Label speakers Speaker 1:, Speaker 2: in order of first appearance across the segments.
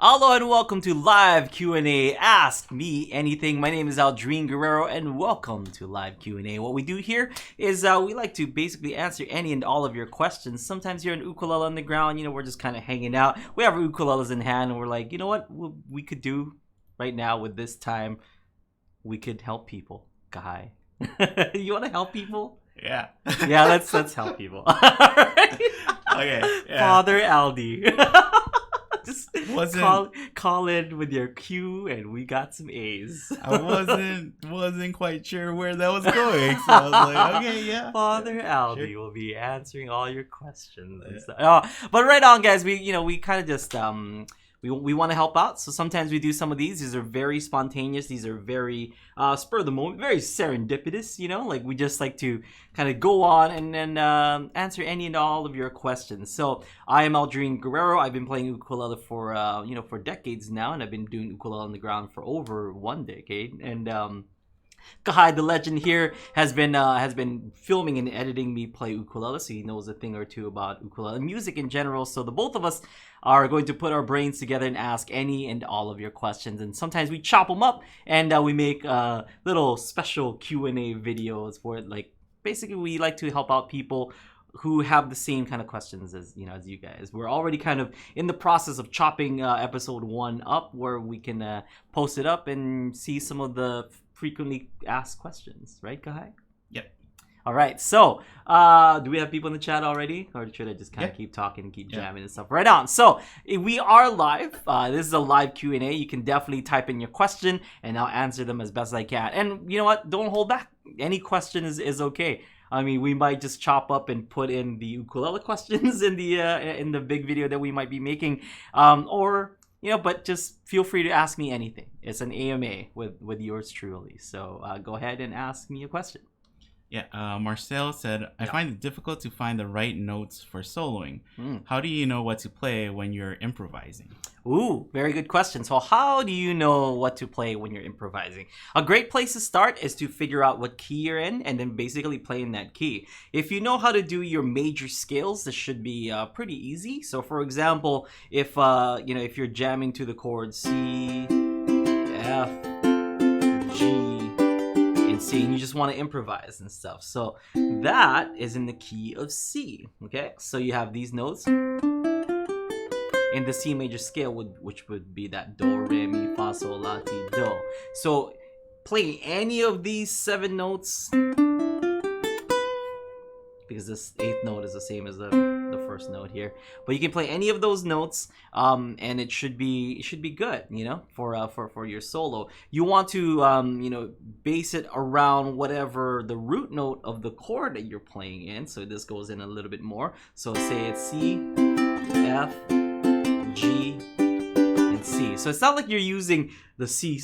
Speaker 1: Aloha and welcome to Live Q&A. Ask me anything. My name is Aldrine and welcome to Live Q&A. What we do here is we like to basically answer any and all of your questions. Sometimes you're an ukulele on the ground, we're just kind of hanging out. We have our ukuleles in hand and we're like, you know what we could do right now with this time? We could help people. Guy. You want to help people?
Speaker 2: Yeah.
Speaker 1: Yeah, let's help people. All right.
Speaker 2: Okay. Yeah.
Speaker 1: Father Aldi. Just
Speaker 2: Wasn't-
Speaker 1: call in with your Q and we got some A's.
Speaker 2: I wasn't quite sure where that was going, so I was like, okay, yeah.
Speaker 1: Father Aldi
Speaker 2: Sure.
Speaker 1: will be answering all your questions and stuff. Oh, but right on, guys. We kind of just we want to help out, so sometimes we do some of these. These are very spontaneous. These are very spur of the moment, very serendipitous. Like we just like to kind of go on and then answer any and all of your questions. So I am Aldrine Guerrero. I've been playing ukulele for for decades now, and I've been doing ukulele on the ground for over 1 decade. And Kahai, the legend here, has been filming and editing me play ukulele, so he knows a thing or two about ukulele and music in general. So the both of us are going to put our brains together and ask any and all of your questions. And sometimes we chop them up and we make little special Q&A videos for it. Like basically, we like to help out people who have the same kind of questions as you guys. We're already kind of in the process of chopping episode 1 up, where we can post it up and see some of the frequently asked questions, right, Kahai?
Speaker 2: Yep.
Speaker 1: All right, so do we have people in the chat already, or should I just kind of keep talking and keep jamming and stuff? Right on. So we are live. This is a live Q&A. You can definitely type in your question and I'll answer them as best I can. And you know what? Don't hold back. Any question is okay. I mean, we might just chop up and put in the ukulele questions in the big video that we might be making, or but just feel free to ask me anything. It's an AMA with yours truly. So go ahead and ask me a question.
Speaker 2: Yeah. Marcel said, I find it difficult to find the right notes for soloing. How do you know what to play when you're improvising?
Speaker 1: Ooh, very good question. So how do you know what to play when you're improvising? A great place to start is to figure out what key you're in and then basically play in that key. If you know how to do your major scales, this should be pretty easy. So for example, if if you're jamming to the chords C, F, G, and C, and you just want to improvise and stuff. So that is in the key of C. Okay, so you have these notes in the C major scale, which would be that do, re, mi, fa, sol, la, ti, do. So playing any of these 7 notes, because this 8th note is the same as the first note here, but you can play any of those notes, and it should be good, for your solo. You want to base it around whatever the root note of the chord that you're playing in. So this goes in a little bit more. So say it's C, F, G, and C. So it's not like you're using the C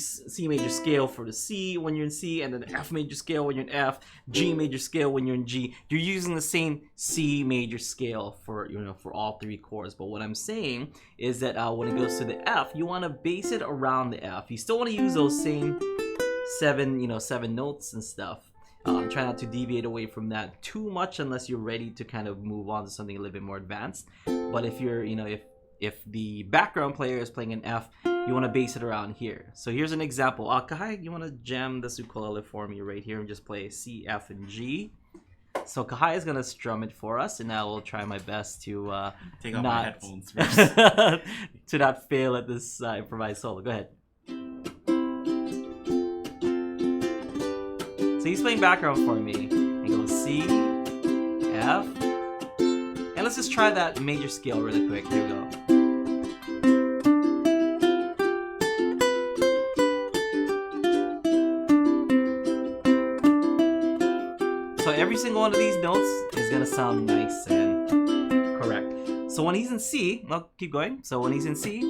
Speaker 1: major scale for the C when you're in C, and then the F major scale when you're in F, G major scale when you're in G. You're using the same C major scale for for all 3 chords. But what I'm saying is that when it goes to the F, you want to base it around the F. You still want to use those same 7 notes and stuff. Try not to deviate away from that too much unless you're ready to kind of move on to something a little bit more advanced. But if you're if the background player is playing an F, you want to base it around here. So here's an example. Kahai, you want to jam this ukulele for me right here and just play C, F, and G. So Kahai is going to strum it for us, and I will try my best to
Speaker 2: Take off my headphones first.
Speaker 1: to not fail at this improvised solo. Go ahead. So he's playing background for me. He goes C, F, and let's just try that major scale really quick. Here we go. So every single one of these notes is gonna sound nice and correct. So when he's in C, I'll keep going. So when he's in C,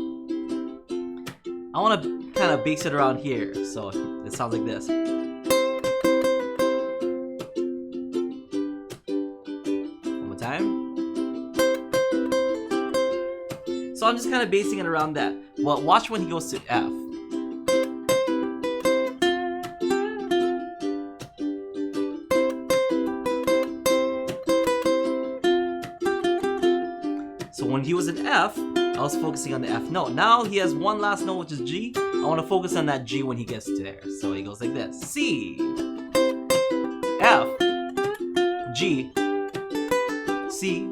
Speaker 1: I want to kind of base it around here. So it sounds like this. One more time. So I'm just kind of basing it around that. Well, watch when he goes to F. So when he was in F, I was focusing on the F note. Now he has one last note, which is G. I want to focus on that G when he gets to there. So he goes like this: C, F, G, C.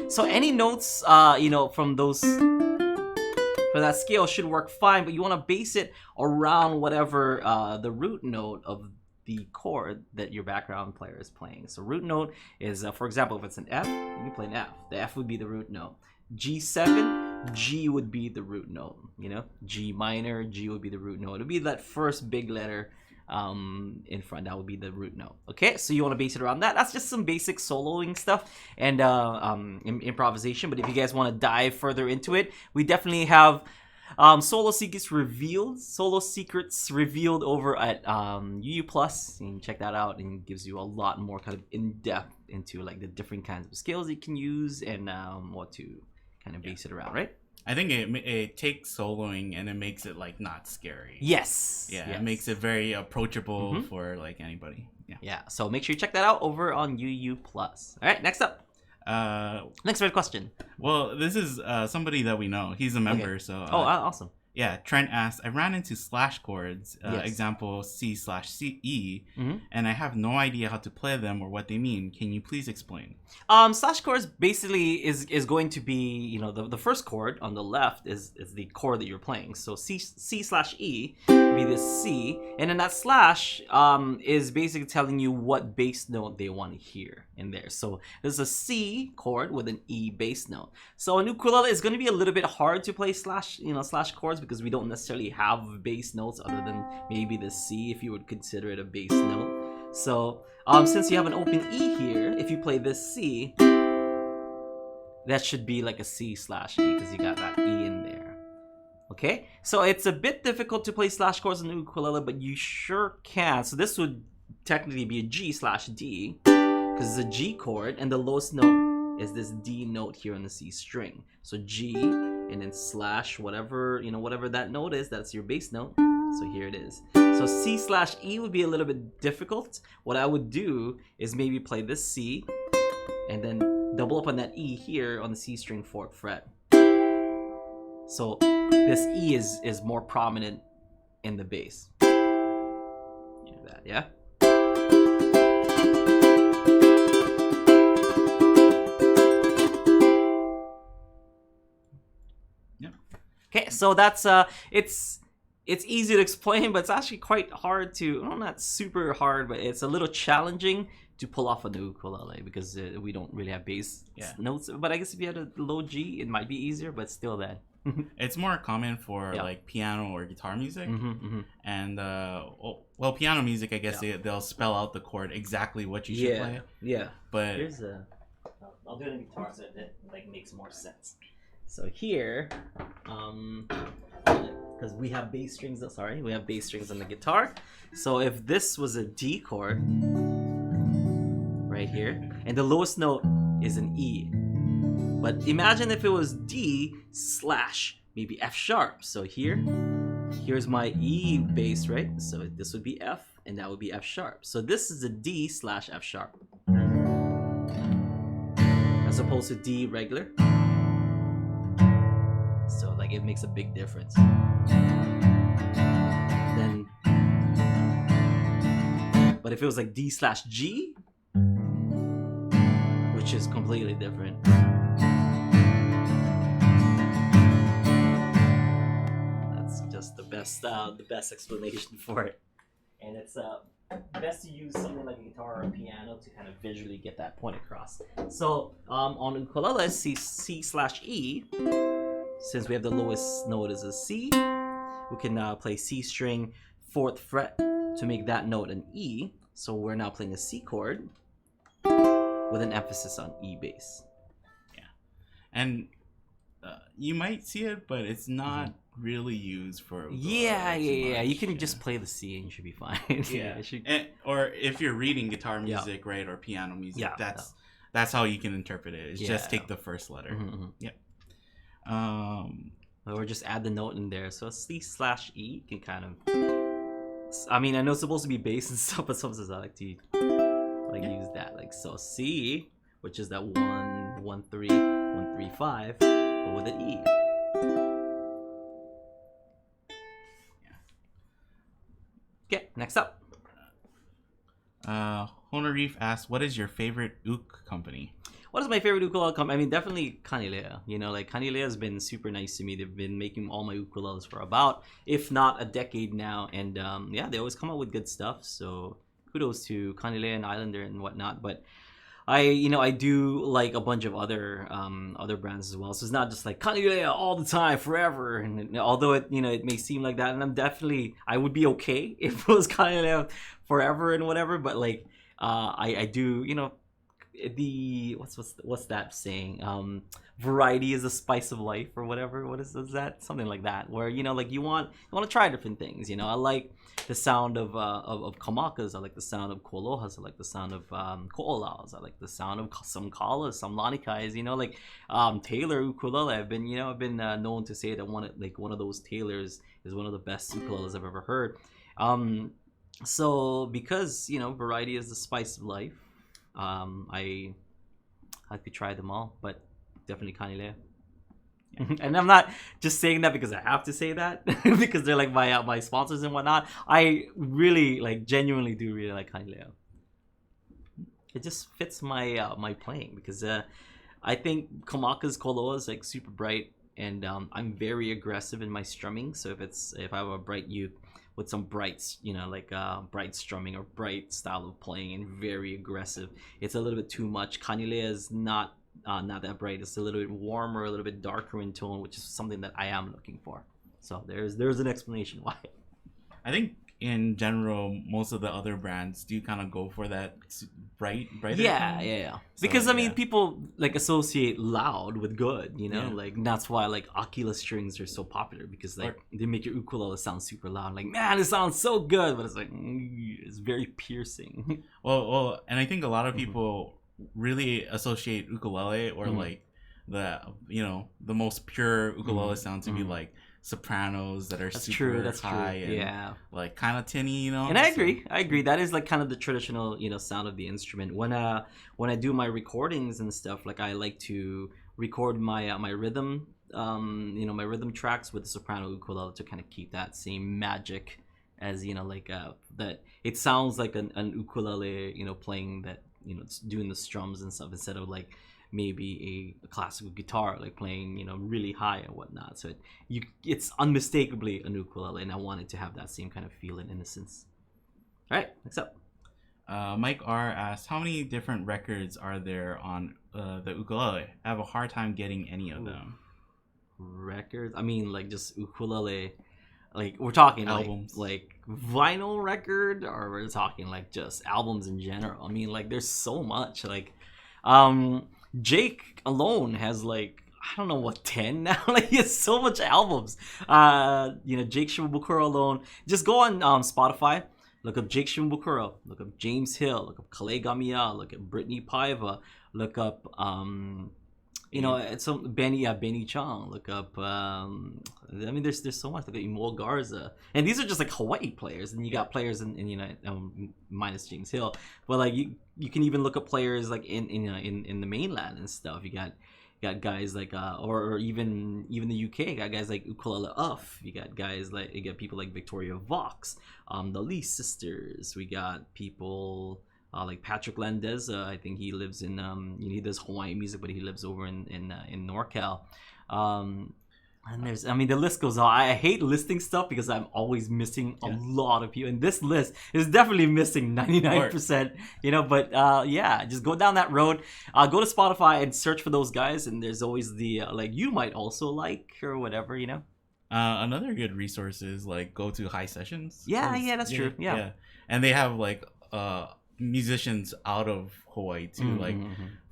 Speaker 1: So any notes, from those for that scale should work fine, but you want to base it around whatever the root note of the chord that your background player is playing. So root note is, for example, if it's an F, you can play an F. The F would be the root note. G7, G would be the root note. G minor, G would be the root note. It would be that first big letter in front. That would be the root note. Okay, so you want to base it around that. That's just some basic soloing stuff and improvisation. But if you guys want to dive further into it, we definitely have solo secrets revealed over at UU Plus. You can check that out, and it gives you a lot more kind of in-depth into like the different kinds of scales you can use and what to kind of base it around, right?
Speaker 2: I think it takes soloing and it makes it like not scary.
Speaker 1: Yes.
Speaker 2: Yeah,
Speaker 1: yes.
Speaker 2: It makes it very approachable for like anybody. Yeah.
Speaker 1: Yeah. So make sure you check that out over on UU Plus. All right. Next up. Next red question.
Speaker 2: Well, this is somebody that we know. He's a member.
Speaker 1: Okay.
Speaker 2: So.
Speaker 1: Awesome.
Speaker 2: Yeah, Trent asked, I ran into slash chords,
Speaker 1: Yes.
Speaker 2: example C/E,
Speaker 1: Mm-hmm.
Speaker 2: and I have no idea how to play them or what they mean. Can you please explain?
Speaker 1: Slash chords basically is going to be, the first chord on the left is the chord that you're playing. So C/E would be this C, and then that slash is basically telling you what bass note they want to hear in there. So there's a C chord with an E bass note. So an ukulele is going to be a little bit hard to play slash chords because we don't necessarily have bass notes other than maybe the C, if you would consider it a bass note. So since you have an open E here, if you play this C, that should be like a C/E because you got that E in there. Okay, so it's a bit difficult to play slash chords on the ukulele, but you sure can. So this would technically be a G/D because it's a G chord, and the lowest note is this D note here on the C string. So G and then slash whatever that note is, that's your bass note. So here it is. So C/E would be a little bit difficult. What I would do is maybe play this C and then double up on that E here on the C string 4th fret. So this E is more prominent in the bass. Like that, yeah? Okay, so that's it's easy to explain, but it's actually quite hard to, well, not super hard, but it's a little challenging to pull off on the ukulele because we don't really have bass notes. But I guess if you had a low G, it might be easier, but still that.
Speaker 2: It's more common for like piano or guitar music, and piano music, I guess they'll spell out the chord exactly what you should play.
Speaker 1: Yeah.
Speaker 2: But
Speaker 1: here's I'll do it on guitar so it like makes more sense. So here, because we have bass strings. We have bass strings on the guitar. So if this was a D chord right here, and the lowest note is an E, but imagine if it was D/ maybe F sharp. So here's my E bass, right? So this would be F, and that would be F sharp. So this is a D/F sharp, as opposed to D regular. So like it makes a big difference. Then, but if it was like D/G, which is completely different. That's just the best explanation for it. And it's best to use something like a guitar or a piano to kind of visually get that point across. So on ukulele, C/E. Since we have the lowest note as a C, we can play C string 4th fret to make that note an E. So we're now playing a C chord with an emphasis on E bass.
Speaker 2: Yeah, and you might see it, but it's not really used for.
Speaker 1: Yeah. You can just play the C and you should be fine.
Speaker 2: Yeah, or if you're reading guitar music, right, or piano music, that's how you can interpret it. It's just take the first letter. Yep.
Speaker 1: Or just add the note in there. So C/E can kind of. I mean, I know it's supposed to be bass and stuff, but sometimes I like to like so. C, which is that 1 1 3 1 3 5, but with an E. Okay, next up.
Speaker 2: Honorif asks, what is your favorite uk company?
Speaker 1: What is my favorite ukulele company? I mean, definitely Kanilea. Like Kanilea has been super nice to me. They've been making all my ukuleles for about, if not a decade now. And yeah, they always come up with good stuff. So kudos to Kanilea and Islander and whatnot. But I do like a bunch of other brands as well. So it's not just like Kanilea all the time, forever. And although it may seem like that, and I would be okay if it was Kanilea forever and whatever. But like, I do, the what's that saying? Variety is the spice of life, or whatever. What is that? Something like that. Where like you want to try different things. I like the sound of kamakas. I like the sound of koalohas. I like the sound of ko'olas. I like the sound of some kalas, some lanikais. Like Taylor ukulele. I've been known to say that one of those Taylors is one of the best ukuleles I've ever heard. So because variety is the spice of life. I could try them all, but definitely Kanilea. Yeah. And I'm not just saying that because I have to say that because they're like my sponsors and whatnot. I really genuinely do really like Kanilea. It just fits my my playing because I think Kamaka's Kolo is like super bright, and I'm very aggressive in my strumming. So if I have a bright uke with some brights, bright strumming or bright style of playing and very aggressive, it's a little bit too much. Kanilea is not that bright. It's a little bit warmer, a little bit darker in tone, which is something that I am looking for. So there's an explanation why.
Speaker 2: I think in general, most of the other brands do kind of go for that brighter tone.
Speaker 1: Yeah. So, because I mean, people associate loud with good, that's why Aquila strings are so popular, because they make your ukulele sound super loud. Like, man, it sounds so good, but it's it's very piercing.
Speaker 2: Well, and I think a lot of people really associate ukulele or the most pure ukulele sound to be like sopranos that are super high and kind of tinny, And
Speaker 1: I agree. That is kind of the traditional, sound of the instrument. When I do my recordings and stuff, I like to record my my rhythm, my rhythm tracks with the soprano ukulele to kind of keep that same magic as that it sounds like an ukulele, playing that, it's doing the strums and stuff instead of maybe a classical guitar playing really high and whatnot. So it's unmistakably an ukulele, and I wanted to have that same kind of feel and innocence. All right, next up.
Speaker 2: Mike R asked, how many different records are there on the ukulele? I have a hard time getting any of them.
Speaker 1: Records? I mean, just ukulele. We're talking
Speaker 2: albums,
Speaker 1: vinyl record, or we're talking just albums in general. I mean, there's so much. Jake alone has I don't know what, 10 now. He has so much albums. Jake Shimabukuro alone. Just go on Spotify, look up Jake Shimabukuro, look up James Hill, look up Kale Gamiya, look up Brittany Paiva, look up it's some Benny Chong. Look up. I mean, there's so much. Look at Imo Garza, and these are just Hawaii players, and you got players in minus James Hill, but you can even look up players in the mainland and stuff. You got guys or even the UK. You got guys like Ukulele Uff. You got guys you got people like Victoria Vox, the Lee sisters. We got people. Patrick Landeza, I think he lives in he does Hawaiian music, but he lives over in NorCal. And the list goes on. I hate listing stuff because I'm always missing a lot of people, and this list is definitely missing 99%. But just go down that road. Go to Spotify and search for those guys, and there's always the you might also or whatever.
Speaker 2: Another good resource is go to High Sessions.
Speaker 1: Yeah, that's true. Yeah,
Speaker 2: and they have musicians out of Hawaii too,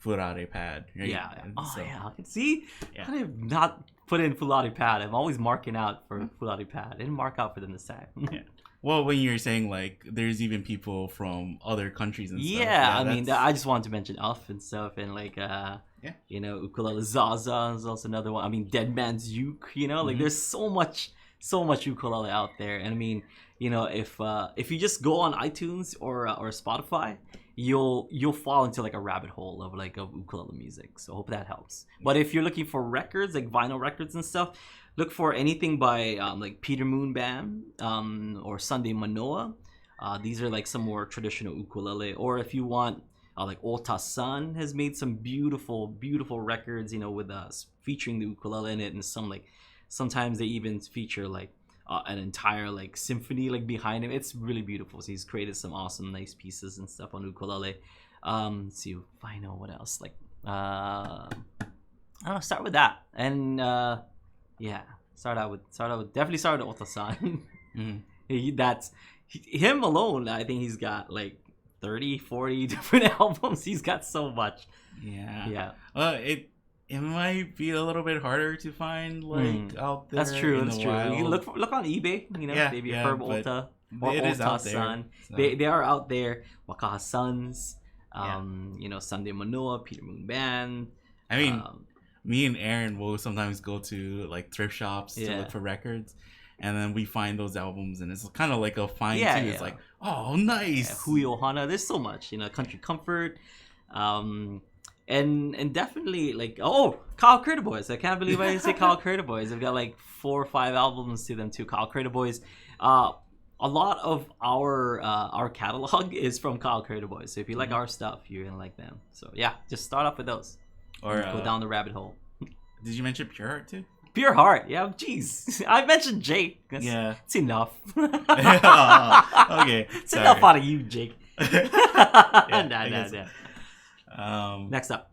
Speaker 2: Furare Pad. Right?
Speaker 1: Yeah. I can see. I have not put in Fulani Pad. I'm always marking out for Fulani Pad. I didn't mark out for them this time.
Speaker 2: Yeah. Well, when you're saying there's even people from other countries and stuff.
Speaker 1: Yeah, I mean, I just wanted to mention Uff and stuff, and Ukulele Zaza is also another one. I mean, Dead Man's Uke. There's so much ukulele out there, and I mean, if you just go on iTunes or Spotify you'll fall into like a rabbit hole of like of ukulele music. So hope that helps. But if you're looking for records, like vinyl records and stuff, look for anything by like Peter Moon Band or Sunday Manoa. These are like some more traditional ukulele. Or if you want, like Ota-san has made some beautiful records, with featuring the ukulele in it, and sometimes they even feature like an entire like symphony like behind him. It's really beautiful. So he's created some awesome nice pieces and stuff on ukulele. Let's see if I know what else. Like I don't know, start with that. And yeah, start out with definitely start with Ota-san. Him alone. I think he's got like 30, 40 different albums. He's got so much.
Speaker 2: Yeah. It might be a little bit harder to find like out there.
Speaker 1: That's true.
Speaker 2: You
Speaker 1: can look on eBay. Maybe Herb Ota or Ota-san. So. They are out there. Wakaha Sons. Sunday Manoa, Peter Moon Band.
Speaker 2: I mean, me and Aaron will sometimes go to like thrift shops to look for records. And then we find those albums, and it's kind of like a find too. It's like, oh, nice.
Speaker 1: Hui Ohana. There's so much, Country Comfort, and definitely like Kyle Crater Boys. I can't believe I didn't say Kyle Crater Boys. They've got like 4 or 5 albums to them too. Kyle Crater Boys. A lot of our catalog is from Kyle Crater Boys. So if you like our stuff, you're gonna like them. So yeah, just start off with those, or go down the rabbit hole.
Speaker 2: Did you mention Pure Heart too?
Speaker 1: Pure Heart, yeah. Jeez, I mentioned Jake. It's enough.
Speaker 2: Okay,
Speaker 1: it's enough out of you, Jake. Nah. Next up,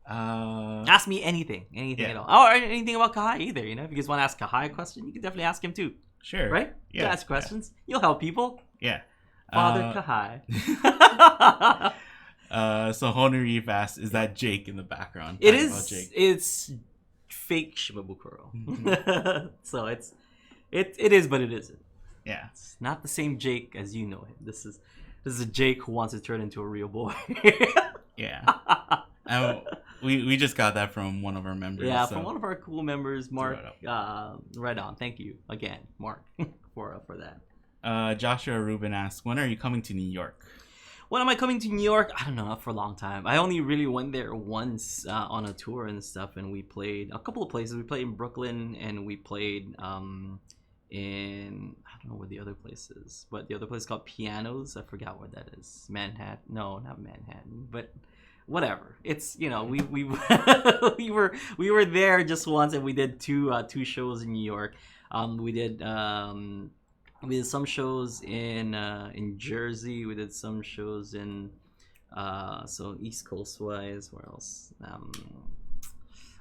Speaker 1: ask me anything at all, or anything about Kahai either. If you guys want to ask Kahai a question, you can definitely ask him too.
Speaker 2: Sure,
Speaker 1: right? You ask questions. You'll help people.
Speaker 2: Yeah.
Speaker 1: Father Kahai.
Speaker 2: So Honori asks, is that Jake in the background?
Speaker 1: It is. Jake. It's fake Shimabukuro. So it is, but it isn't.
Speaker 2: Yeah,
Speaker 1: it's not the same Jake as you know him. This is a Jake who wants to turn into a real boy.
Speaker 2: Yeah. We just got that from one of our members.
Speaker 1: Yeah, from one of our cool members, Mark. Right on. Thank you again, Mark, for that.
Speaker 2: Joshua Rubin asks, when are you coming to New York?
Speaker 1: When am I coming to New York? I don't know, not for a long time. I only really went there once on a tour and stuff, and we played a couple of places. We played in Brooklyn, and we played in, I don't know where the other place is, but the other place is called Pianos. I forgot where that is. Manhattan? No, not Manhattan, but whatever. It's we we were there just once, and we did two shows in New York. We did some shows in Jersey. We did some shows in so East Coast wise. Where else?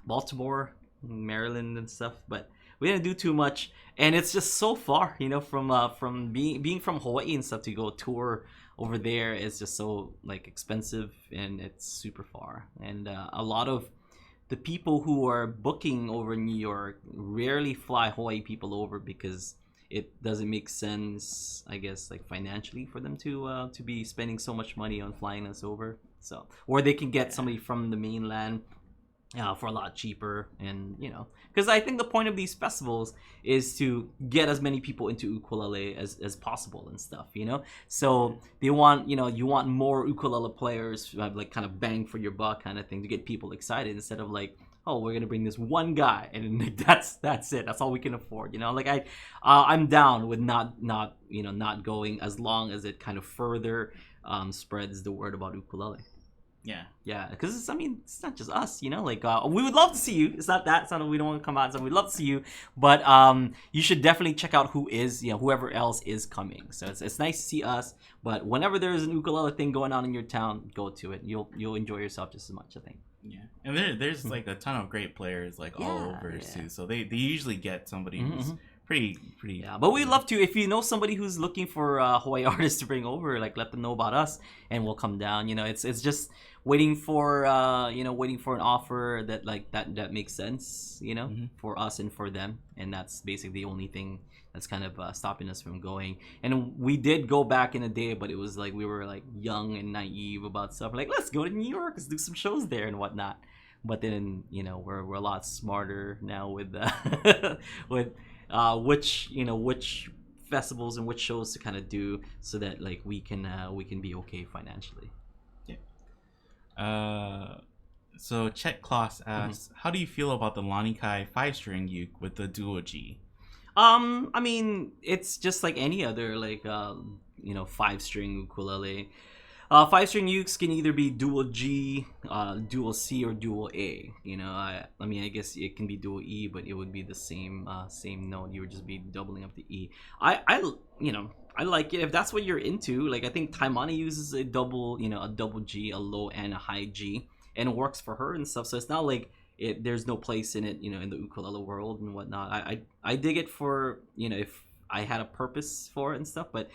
Speaker 1: Baltimore, Maryland, and stuff. But we didn't do too much, and it's just so far, from being from Hawaii and stuff, to go tour over there is just so like expensive, and it's super far. And a lot of the people who are booking over in New York rarely fly Hawaii people over because it doesn't make sense, I guess, like financially for them to be spending so much money on flying us over. So, or they can get somebody from the mainland for a lot cheaper, and because I think the point of these festivals is to get as many people into ukulele as possible and stuff, so they want you want more ukulele players who have like kind of bang for your buck kind of thing, to get people excited, instead of like, oh, we're gonna bring this one guy and like, that's it, that's all we can afford, like I'm down with not going, as long as it kind of further spreads the word about ukulele. Yeah, because it's not just us, like we would love to see you. It's not that we don't want to come out, so we'd love to see you, but you should definitely check out whoever else is coming. So it's nice to see us, but whenever there's an ukulele thing going on in your town, go to it. You'll enjoy yourself just as much, I think.
Speaker 2: Yeah, and there's like a ton of great players like all over too, so they usually get somebody who's pretty.
Speaker 1: Yeah, but we'd love to, if you know somebody who's looking for Hawaii artists to bring over, like let them know about us, and we'll come down. It's just waiting for an offer that makes sense, for us and for them, and that's basically the only thing that's kind of stopping us from going. And we did go back in the day, but it was like we were like young and naive about stuff, like let's go to New York, let's do some shows there and whatnot. But then we're a lot smarter now with with which festivals and which shows to kind of do, so that like we can be okay financially.
Speaker 2: So Chet Kloss asks, how do you feel about the Lanikai 5-string uke with the dual G?
Speaker 1: I mean, it's just like any other like 5-string ukulele. 5-string ukes can either be dual G, dual C, or dual A. I mean, I guess it can be dual E, but it would be the same note. You would just be doubling up the E. I like it if that's what you're into. Like I think Taimani uses a double G, a low and a high G, and it works for her and stuff. So it's not like there's no place in it, in the ukulele world and whatnot. I dig it for if I had a purpose for it and stuff. But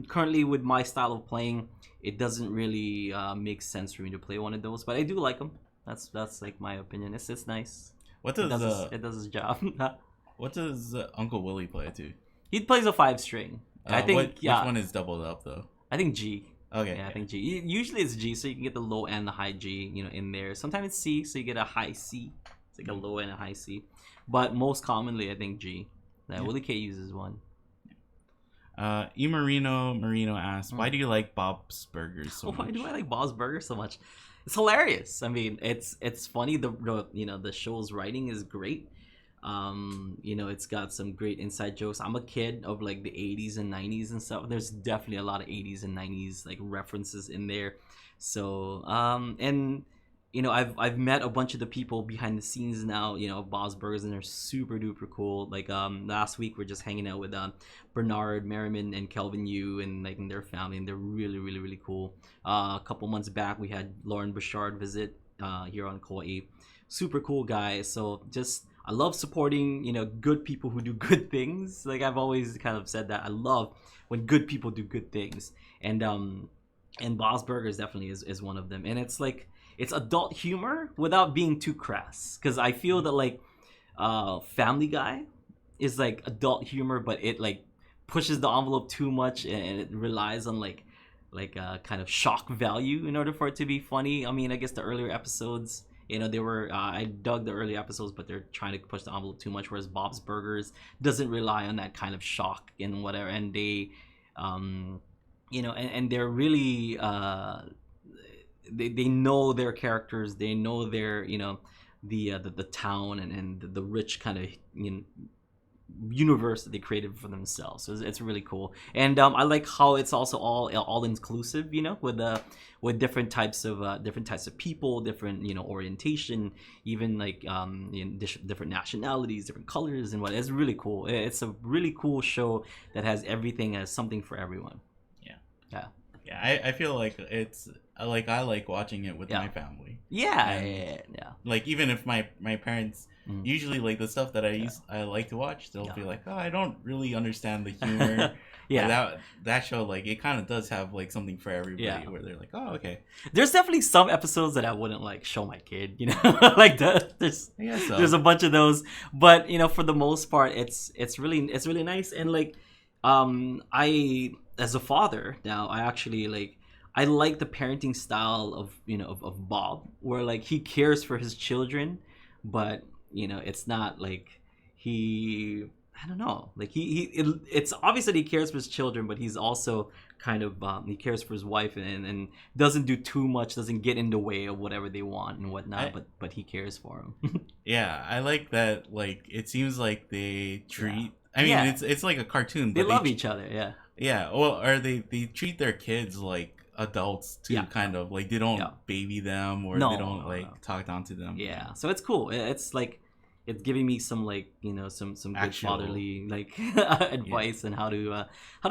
Speaker 1: currently with my style of playing, it doesn't really make sense for me to play one of those. But I do like them. That's like my opinion. It's nice. It does its job.
Speaker 2: What does Uncle Willie play to?
Speaker 1: He plays a 5-string. I think
Speaker 2: which one is doubled up though?
Speaker 1: I think G.
Speaker 2: Okay.
Speaker 1: Yeah, I think G. Usually it's G, so you can get the low and the high G, in there. Sometimes it's C, so you get a high C. It's like a low and a high C. But most commonly, I think G. Willie K uses one.
Speaker 2: Marino asks, why do you like Bob's Burgers so much?
Speaker 1: Why do I like Bob's Burgers so much? It's hilarious. I mean, it's funny. The show's writing is great. It's got some great inside jokes. I'm a kid of like the 80s and 90s and stuff. There's definitely a lot of 80s and 90s like references in there. So I've met a bunch of the people behind the scenes now, of Bob's Burgers, and they're super duper cool. Like last week we're just hanging out with Bernard Merriman and Kelvin Yu and like their family, and they're really really really cool. A couple months back we had Lauren Bouchard visit here on Kauai. Super cool guy. So just I love supporting, good people who do good things. Like I've always kind of said that. I love when good people do good things. And Bob's Burgers definitely is one of them. And it's like it's adult humor without being too crass. Because I feel that like Family Guy is like adult humor, but it like pushes the envelope too much and it relies on like kind of shock value in order for it to be funny. I mean, I guess the earlier episodes, they were I dug the early episodes, but they're trying to push the envelope too much, whereas Bob's Burgers doesn't rely on that kind of shock and whatever. And they and they're really they know their characters, they know their the town and the rich kind of universe that they created for themselves. So it's really cool. And I like how it's also all inclusive, with different types of people, different orientation, even like different nationalities, different colors and what. It's really cool. It's a really cool show that has everything as something for everyone.
Speaker 2: Yeah, I feel like it's like I like watching it with my family.
Speaker 1: Yeah.
Speaker 2: Like even if my parents usually like the stuff that I like to watch, they'll be like, oh, I don't really understand the humor. That show, like it kind of does have like something for everybody, where they're like, oh, okay.
Speaker 1: There's definitely some episodes that I wouldn't like show my kid, like there's a bunch of those, but for the most part it's really nice. And like I, as a father now, I actually I like the parenting style of Bob, where like he cares for his children, but it's not like I don't know, like it's obvious that he cares for his children, but he's also kind of he cares for his wife and doesn't do too much, doesn't get in the way of whatever they want and whatnot, but he cares for him.
Speaker 2: Yeah, I like that. Like it seems like they treat. I mean, it's like a cartoon. But
Speaker 1: they love each other. Yeah.
Speaker 2: Yeah. Well, or they treat their kids like adults too, kind of like they don't baby them or they don't talk down to them.
Speaker 1: Yeah. So it's cool. It's like it's giving me some some good fatherly advice on how to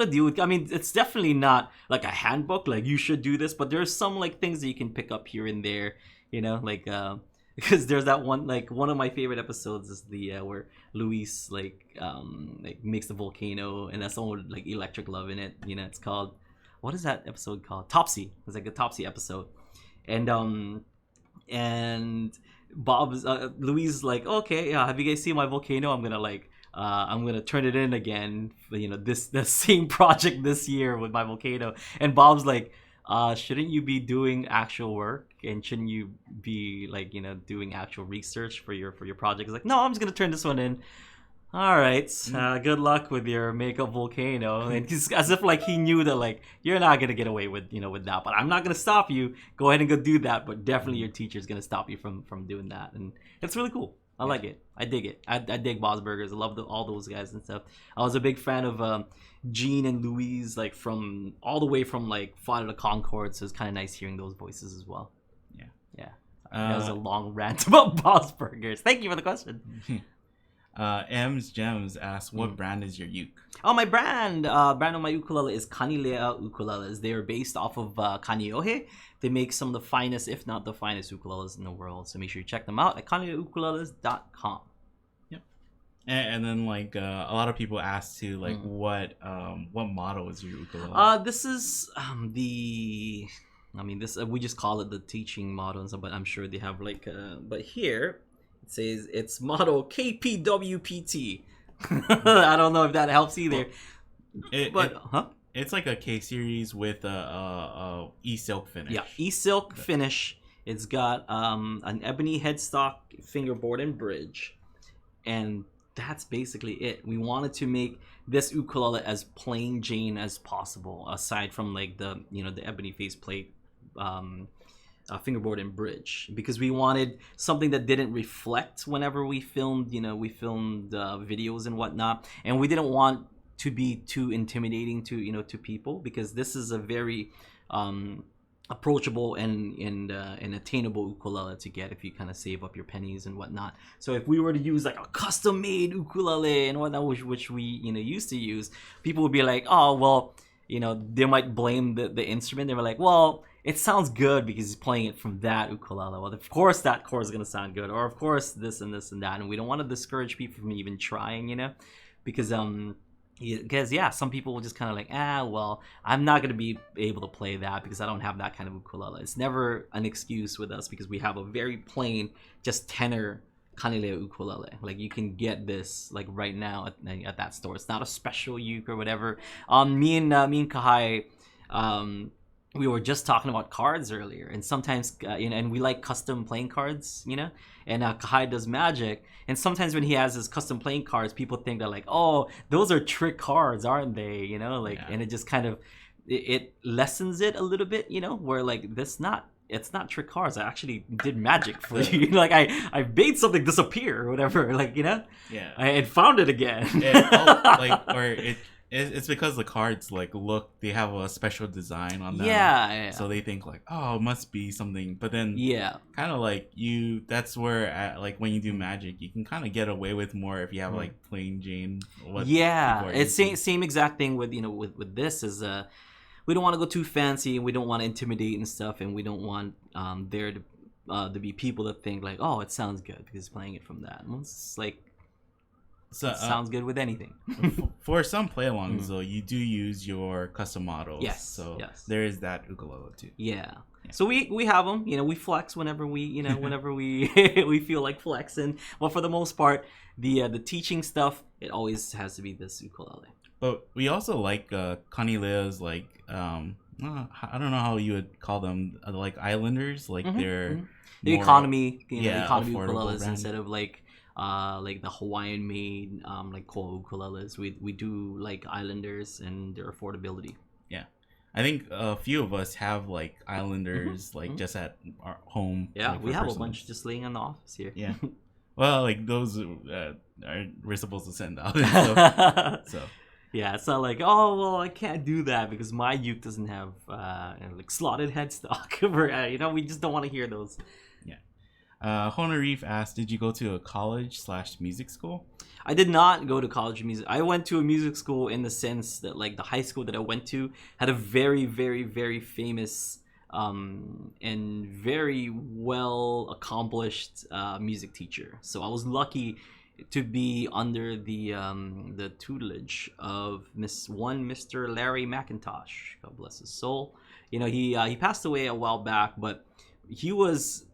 Speaker 1: deal with. I mean, it's definitely not like a handbook like you should do this, but there's some like things that you can pick up here and there. Because there's that one of my favorite episodes is the where Luis makes the volcano, and that's the one with like electric love in it. It's called, what is that episode called? Topsy. It's like a Topsy episode, and Bob's Luis is like, okay, have you guys seen my volcano? I'm gonna turn it in again. The same project this year with my volcano, and Bob's like, shouldn't you be doing actual work, and shouldn't you be doing actual research for your project? It's like, no, I'm just gonna turn this one in. All right. Good luck with your makeup volcano. And he's as if like he knew that like you're not gonna get away with with that. But I'm not gonna stop you. Go ahead and go do that. But definitely your teacher's gonna stop you from doing that. And it's really cool. I like it. I dig it. I dig Bob's Burgers. I love all those guys and stuff. I was a big fan of Gene and Louise, like from all the way from like Flight of the Conchords. So it's kind of nice hearing those voices as well.
Speaker 2: Yeah.
Speaker 1: Yeah. That was a long rant about Bob's Burgers. Thank you for the question.
Speaker 2: M's Gems asks, what brand is your uke?
Speaker 1: Oh, my brand of my ukulele is Kanilea Ukuleles. They are based off of Kaneohe. They make some of the finest, if not the finest, ukuleles in the world. So make sure you check them out at kanileukuleles.com.
Speaker 2: Yep. And then like a lot of people ask too, like what model is your ukulele?
Speaker 1: This is the. I mean, this we just call it the teaching model and stuff, but I'm sure they have like. But here it says it's model KPWPT. I don't know if that helps either.
Speaker 2: It's like a K series with a e-silk finish.
Speaker 1: Yeah, e-silk finish. It's got an ebony headstock, fingerboard, and bridge, and that's basically it. We wanted to make this ukulele as plain Jane as possible, aside from like the the ebony faceplate, fingerboard and bridge, because we wanted something that didn't reflect whenever we filmed videos and whatnot, and we didn't want to be too intimidating to to people, because this is a very approachable and attainable ukulele to get if you kind of save up your pennies and whatnot. So if we were to use like a custom made ukulele and whatnot, which we used to use, people would be like, oh well, they might blame the instrument. They were like, well, it sounds good because he's playing it from that ukulele. Well, of course that chord is gonna sound good, or of course this and this and that, and we don't want to discourage people from even trying, because some people will just kind of like, well, I'm not gonna be able to play that because I don't have that kind of ukulele. It's never an excuse with us because we have a very plain, just tenor Kanilea ukulele. Like you can get this like right now at that store. It's not a special uke or whatever. Me and Kahai, we were just talking about cards earlier, and sometimes and we like custom playing cards, and Kahai does Magic, and sometimes when he has his custom playing cards, people think that like, oh, those are trick cards, aren't they? And it just kind of it lessens it a little bit, where like it's not trick cards. I actually did magic for you. Like I made something disappear or whatever. Like
Speaker 2: yeah,
Speaker 1: I had found it again.
Speaker 2: It's because the cards they have a special design on them.
Speaker 1: Yeah.
Speaker 2: So they think like, oh, it must be something. But then kind of like that's where like when you do magic, you can kind of get away with more if you have like plain Jane.
Speaker 1: It's same exact thing with with this is we don't want to go too fancy, and we don't want to intimidate and stuff, and we don't want there to be people that think like, oh, it sounds good because playing it from that. And it's like, it sounds good with anything.
Speaker 2: For some play-alongs, though, you do use your custom models.
Speaker 1: Yes.
Speaker 2: So there is that ukulele too.
Speaker 1: Yeah. So we have them. We flex whenever we whenever we we feel like flexing. But for the most part, the teaching stuff, it always has to be this ukulele.
Speaker 2: But we also like Kanilea's like I don't know how you would call them, like islanders, like they're
Speaker 1: the economy ukuleles
Speaker 2: brand.
Speaker 1: instead of like the Hawaiian made like koa ukuleles. We do like islanders and their affordability.
Speaker 2: Yeah, I think a few of us have like islanders just at our home.
Speaker 1: Yeah,
Speaker 2: like,
Speaker 1: we have a bunch just laying in the office here.
Speaker 2: Yeah, well, like those we're supposed to send out. So.
Speaker 1: Yeah, it's not like, oh, well, I can't do that because my uke doesn't have like slotted headstock. We just don't want to hear those.
Speaker 2: Yeah. Honorif asked, did you go to a college/music school?
Speaker 1: I did not go to college of music. I went to a music school in the sense that like the high school that I went to had a very, very, very famous and very well accomplished music teacher. So I was lucky to be under the tutelage of Mr. Larry McIntosh. God bless his soul. He passed away a while back, but he was,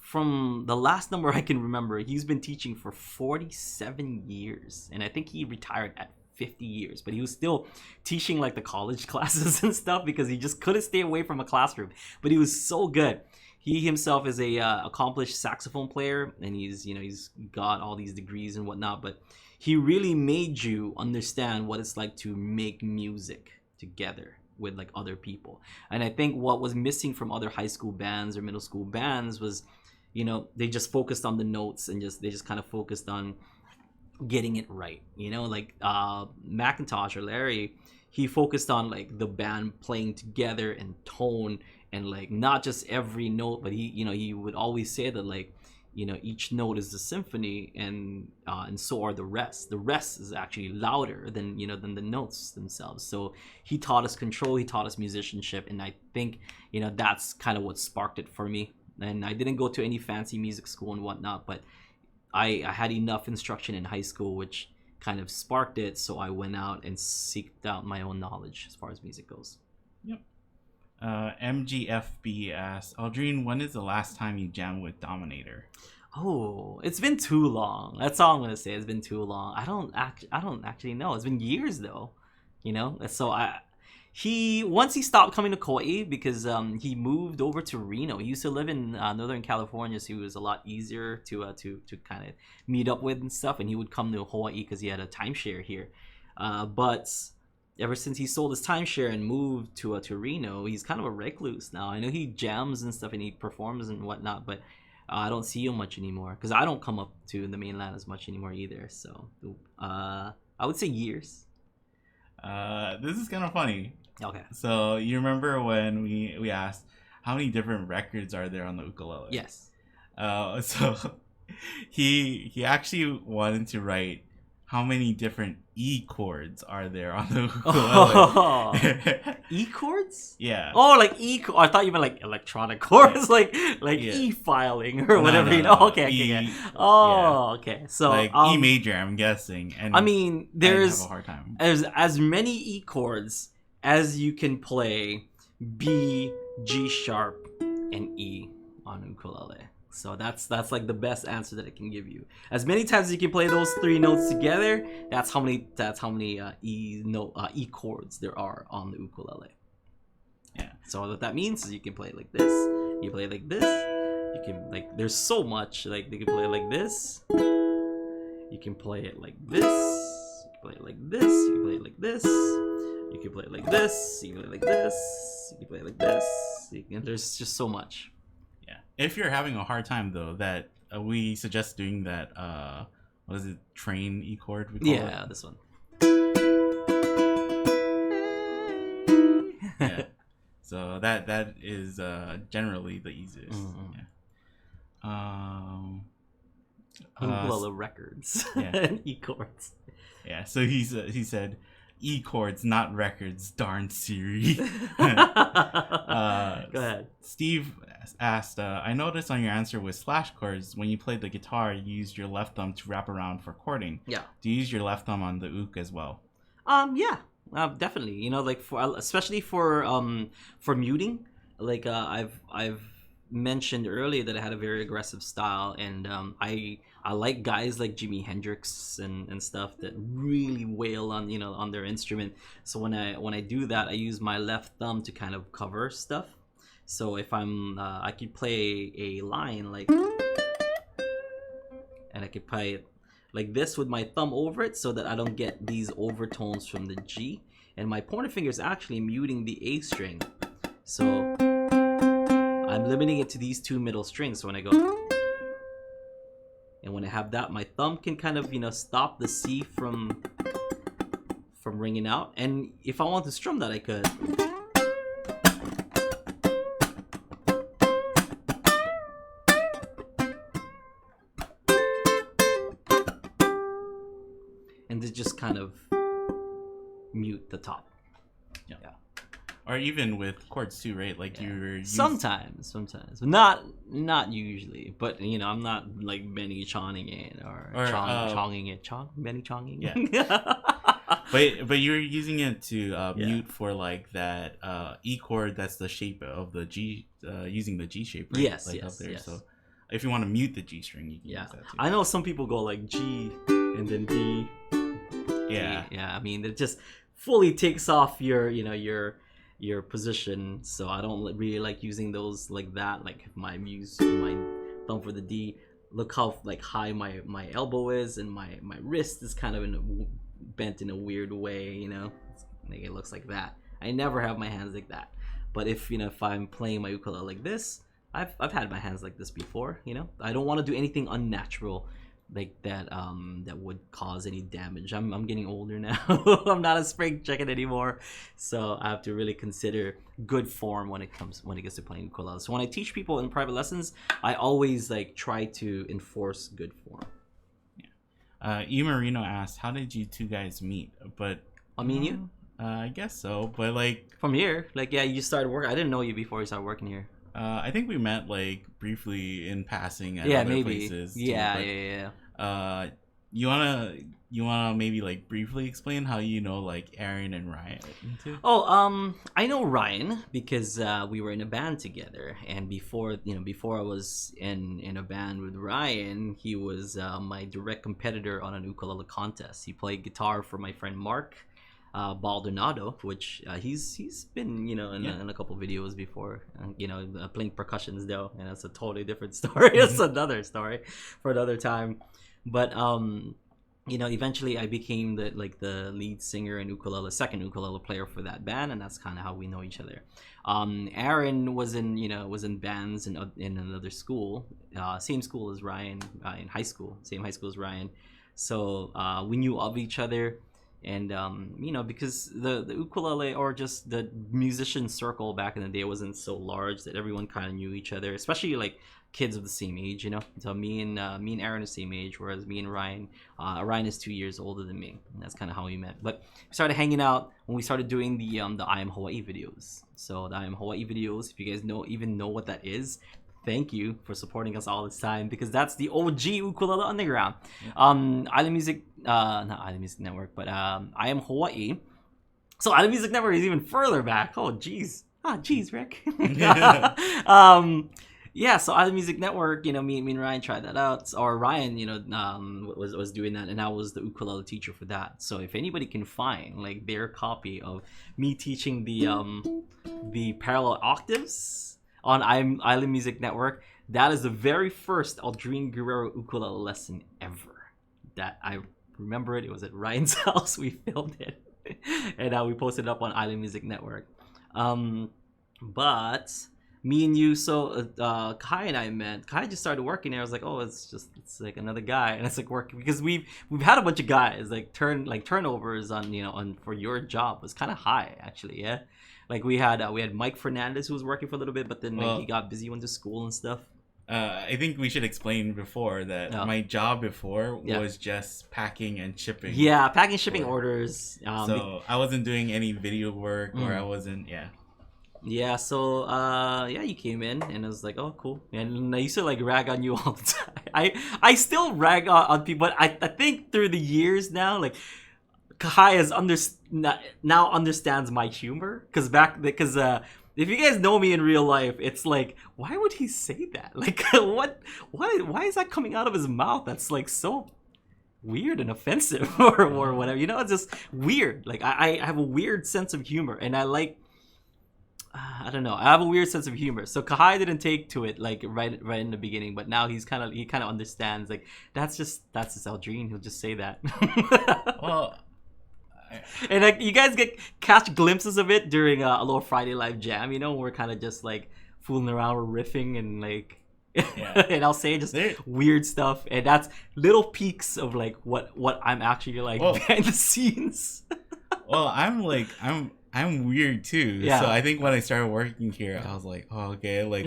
Speaker 1: from the last number I can remember, he's been teaching for 47 years, and I think he retired at 50 years, but he was still teaching like the college classes and stuff because he just couldn't stay away from a classroom. But he was so good. He himself is a accomplished saxophone player, and he's got all these degrees and whatnot. But he really made you understand what it's like to make music together with like other people. And I think what was missing from other high school bands or middle school bands was, they just focused on the notes and they just kind of focused on getting it right. Like Macintosh or Larry, he focused on like the band playing together and tone, and like not just every note, but he would always say that like, each note is a symphony, and so are the rest. The rest is actually louder than than the notes themselves. So he taught us control, he taught us musicianship, and I think that's kind of what sparked it for me. And I didn't go to any fancy music school and whatnot, but I had enough instruction in high school which kind of sparked it, so I went out and seeked out my own knowledge as far as music goes.
Speaker 2: Yep. MGFB asks, Aldrine, when is the last time you jammed with Dominator?
Speaker 1: Oh, it's been too long. That's all I'm gonna say. It's been too long. I don't actually know. It's been years though, So once he stopped coming to Kauai because he moved over to Reno. He used to live in Northern California, so he was a lot easier to kind of meet up with and stuff. And he would come to Hawaii because he had a timeshare here. But ever since he sold his timeshare and moved to Reno, he's kind of a recluse now. I know he jams and stuff and he performs and whatnot, but I don't see him much anymore because I don't come up to the mainland as much anymore either. So I would say years.
Speaker 2: This is kind of funny.
Speaker 1: Okay.
Speaker 2: So you remember when we asked how many different records are there on the ukulele?
Speaker 1: Yes.
Speaker 2: So he actually wanted to write how many different E chords are there on the ukulele.
Speaker 1: E chords?
Speaker 2: Yeah.
Speaker 1: Oh, like I thought you meant like electronic chords, like E filing or whatever. Okay. Yeah. Oh, okay. So
Speaker 2: like E major, I'm guessing. And
Speaker 1: I mean, there's
Speaker 2: have a hard time.
Speaker 1: as many E chords as you can play B, G sharp, and E on ukulele. So that's like the best answer that I can give you. As many times as you can play those three notes together, that's how many E chords there are on the ukulele.
Speaker 2: Yeah.
Speaker 1: So what that means is you can play it like this, you play it like this, you can like there's so much, like you can play it like this, you can play it like this, you can play it like this, you can play it like this, you can play it like this, you can play it like this, you can play it like this. There's just so much.
Speaker 2: Yeah. If you're having a hard time though, that we suggest doing that what is it, train E chord we call it?
Speaker 1: Yeah, this one.
Speaker 2: Yeah. So that is generally the easiest.
Speaker 1: Mm-hmm.
Speaker 2: Yeah.
Speaker 1: Ukulele records.
Speaker 2: Yeah.
Speaker 1: And E chords.
Speaker 2: Yeah. So he said E chords, not records, darn Siri.
Speaker 1: Go ahead.
Speaker 2: Steve asked, I noticed on your answer with slash chords, when you played the guitar, you used your left thumb to wrap around for chording.
Speaker 1: Yeah.
Speaker 2: Do you use your left thumb on the uk as well?
Speaker 1: Yeah. Definitely. Like especially for muting. Like I've mentioned earlier that I had a very aggressive style, and I like guys like Jimi Hendrix and stuff that really wail on on their instrument. So when I do that, I use my left thumb to kind of cover stuff. So if I could play a line like, and I could play it like this with my thumb over it so that I don't get these overtones from the G, and my pointer finger is actually muting the A string. So I'm limiting it to these two middle strings. So when I go, and when I have that, my thumb can kind of stop the C from ringing out. And if I want to strum that, I could. And to just kind of mute the top.
Speaker 2: Yeah. Or even with chords too, right? Like you're
Speaker 1: sometimes, not usually. But I'm not like Benny Chonging it or Chonging it, Benny Chonging.
Speaker 2: Yeah. but you're using it to mute for like that E chord. That's the shape of the G, using the G shape. Right?
Speaker 1: Yes,
Speaker 2: like
Speaker 1: yes,
Speaker 2: up there.
Speaker 1: yes.
Speaker 2: So if you want to mute the G string, you can use that too.
Speaker 1: I know some people go like G and then D.
Speaker 2: Yeah.
Speaker 1: Yeah. I mean, it just fully takes off your position. So I don't really like using those like that. Like if my thumb for the D, look how like high my elbow is, and my wrist is kind of bent in a weird way, you know. Like it looks like that. I never have my hands like that. But if if I'm playing my ukulele like this, I've had my hands like this before, you know. I don't want to do anything unnatural like that that would cause any damage. I'm getting older now. I'm not a spring chicken anymore, so I have to really consider good form when it gets to playing ukulele. So when I teach people in private lessons, I always like try to enforce good form.
Speaker 2: E Marino asked, how did you two guys meet? But
Speaker 1: me and you,
Speaker 2: I guess so, but like
Speaker 1: from here, like yeah, you started work. I didn't know you before you started working here.
Speaker 2: I think we met like briefly in passing at other
Speaker 1: maybe
Speaker 2: places.
Speaker 1: Yeah,
Speaker 2: but,
Speaker 1: yeah.
Speaker 2: You wanna maybe like briefly explain how you know like Aaron and Ryan too?
Speaker 1: I know Ryan because we were in a band together, and before I was in a band with Ryan, he was my direct competitor on an ukulele contest. He played guitar for my friend Mark Baldonado, which he's been in a couple videos before, playing percussions though, and that's a totally different story. That's another story for another time. But eventually I became the lead singer and second ukulele player for that band, and that's kind of how we know each other. Aaron was in bands in another school, same school as Ryan, in high school, same high school as Ryan. So we knew of each other. And because the ukulele or just the musician circle back in the day wasn't so large that everyone kind of knew each other, especially like kids of the same age, So me and Aaron are the same age, whereas me and Ryan is 2 years older than me. And that's kind of how we met. But we started hanging out when we started doing the I Am Hawaii videos. So the I Am Hawaii videos, if you guys know what that is, thank you for supporting us all this time, because that's the OG Ukulele Underground. Island Music, not Island Music Network, but I Am Hawaii. So Island Music Network is even further back. Oh, jeez. Rick. Yeah, so Island Music Network, me and Ryan tried that out. Or Ryan, was doing that, and I was the ukulele teacher for that. So if anybody can find like their copy of me teaching the parallel octaves on Island Music Network, that is the very first Aldrine Guerrero ukulele lesson ever. That I remember it. It was at Ryan's house. We filmed it, and we posted it up on Island Music Network. But me and you, so Kai and I met. Kai just started working there. I was like, oh, it's like another guy, and it's like working because we've had a bunch of guys turnovers on for your job was kind of high actually. Yeah. Like we had Mike Fernandez who was working for a little bit, but then he got busy, went to school and stuff.
Speaker 2: I think we should explain before that my job before was just packing and shipping.
Speaker 1: Yeah, packing, shipping orders.
Speaker 2: So I wasn't doing any video work, or I wasn't.
Speaker 1: Yeah, so you came in, and I was like, oh, cool. And I used to like rag on you all the time. I still rag on people, but I think through the years now, like Kai now understands my humor, because if you guys know me in real life, it's like, why would he say that? Like, why is that coming out of his mouth? That's like so weird and offensive, or whatever. It's just weird. Like I have a weird sense of humor, and I don't know. I have a weird sense of humor. So Kahai didn't take to it like right in the beginning, but now he kind of understands. Like that's just Aldrine. He'll just say that.
Speaker 2: Well.
Speaker 1: And like you guys catch glimpses of it during Aloha Friday Live Jam, we're kind of just like fooling around, we're riffing and like and I'll say just weird stuff, and that's little peeks of like what I'm actually like behind the scenes.
Speaker 2: Well, I'm weird too. Yeah. So I think when I started working here, I was like, oh, okay, like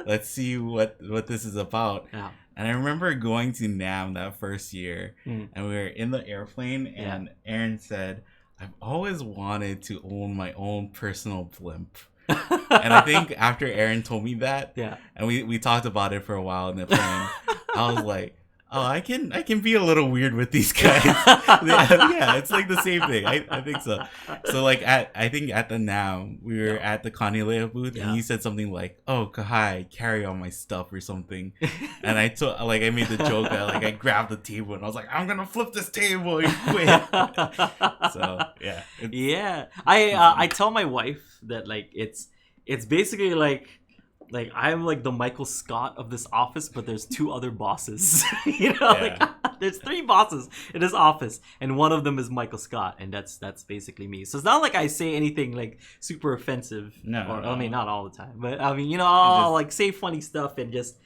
Speaker 2: let's see what this is about. Yeah. And I remember going to NAM that first year, and we were in the airplane, and Aaron said, I've always wanted to own my own personal blimp. And I think after Aaron told me that, and we talked about it for a while in the plane, I was like, oh, I can be a little weird with these guys. Yeah, it's like the same thing. I think so. So like I think at the NAM, we were at the Ukulele booth, and you said something like, "Oh, Kahai, carry all my stuff" or something. And I made the joke that like I grabbed the table and I was like, "I'm gonna flip this table and quit." So yeah.
Speaker 1: I tell my wife that like it's basically like like I'm like the Michael Scott of this office, but there's two other bosses. You know, like there's three bosses in this office, and one of them is Michael Scott, and that's basically me. So it's not like I say anything like super offensive.
Speaker 2: No,
Speaker 1: or
Speaker 2: no.
Speaker 1: I mean not all the time, but I mean, you know, I'll like say funny stuff and just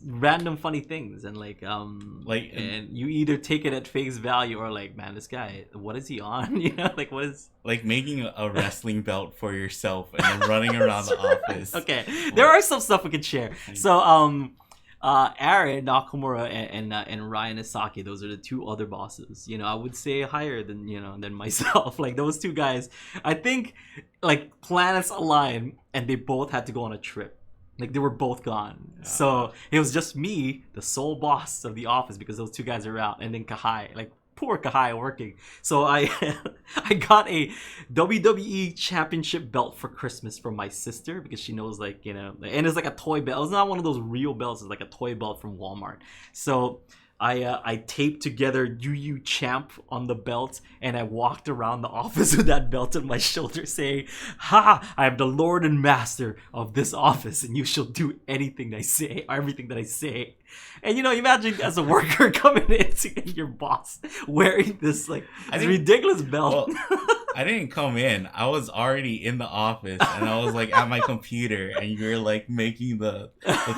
Speaker 1: random funny things, and like and you either take it at face value or like, man, this guy, what is he on? You know, like what is
Speaker 2: like making a wrestling belt for yourself and then running around the office.
Speaker 1: Okay, there are some stuff we could share. So Aaron Nakamura and Ryan Isaki, those are the two other bosses. You know, I would say higher than than myself. Like those two guys, I think like planets align, and they both had to go on a trip. Like they were both gone, so it was just me, the sole boss of the office, because those two guys are out, and then Kahai, like poor Kahai working. So I I got a WWE Championship belt for Christmas from my sister, because she knows, like, you know, and it's like a toy belt. It's not one of those real belts. It's like a toy belt from Walmart. So I taped together UU Champ on the belt, and I walked around the office with that belt on my shoulder saying, "Ha! I am the Lord and Master of this office, and you shall do anything I say, or everything that I say." And you know, imagine as a worker coming in to get your boss wearing this like ridiculous belt.
Speaker 2: Well, I didn't come in. I was already in the office, and I was like at my computer, and you're like making the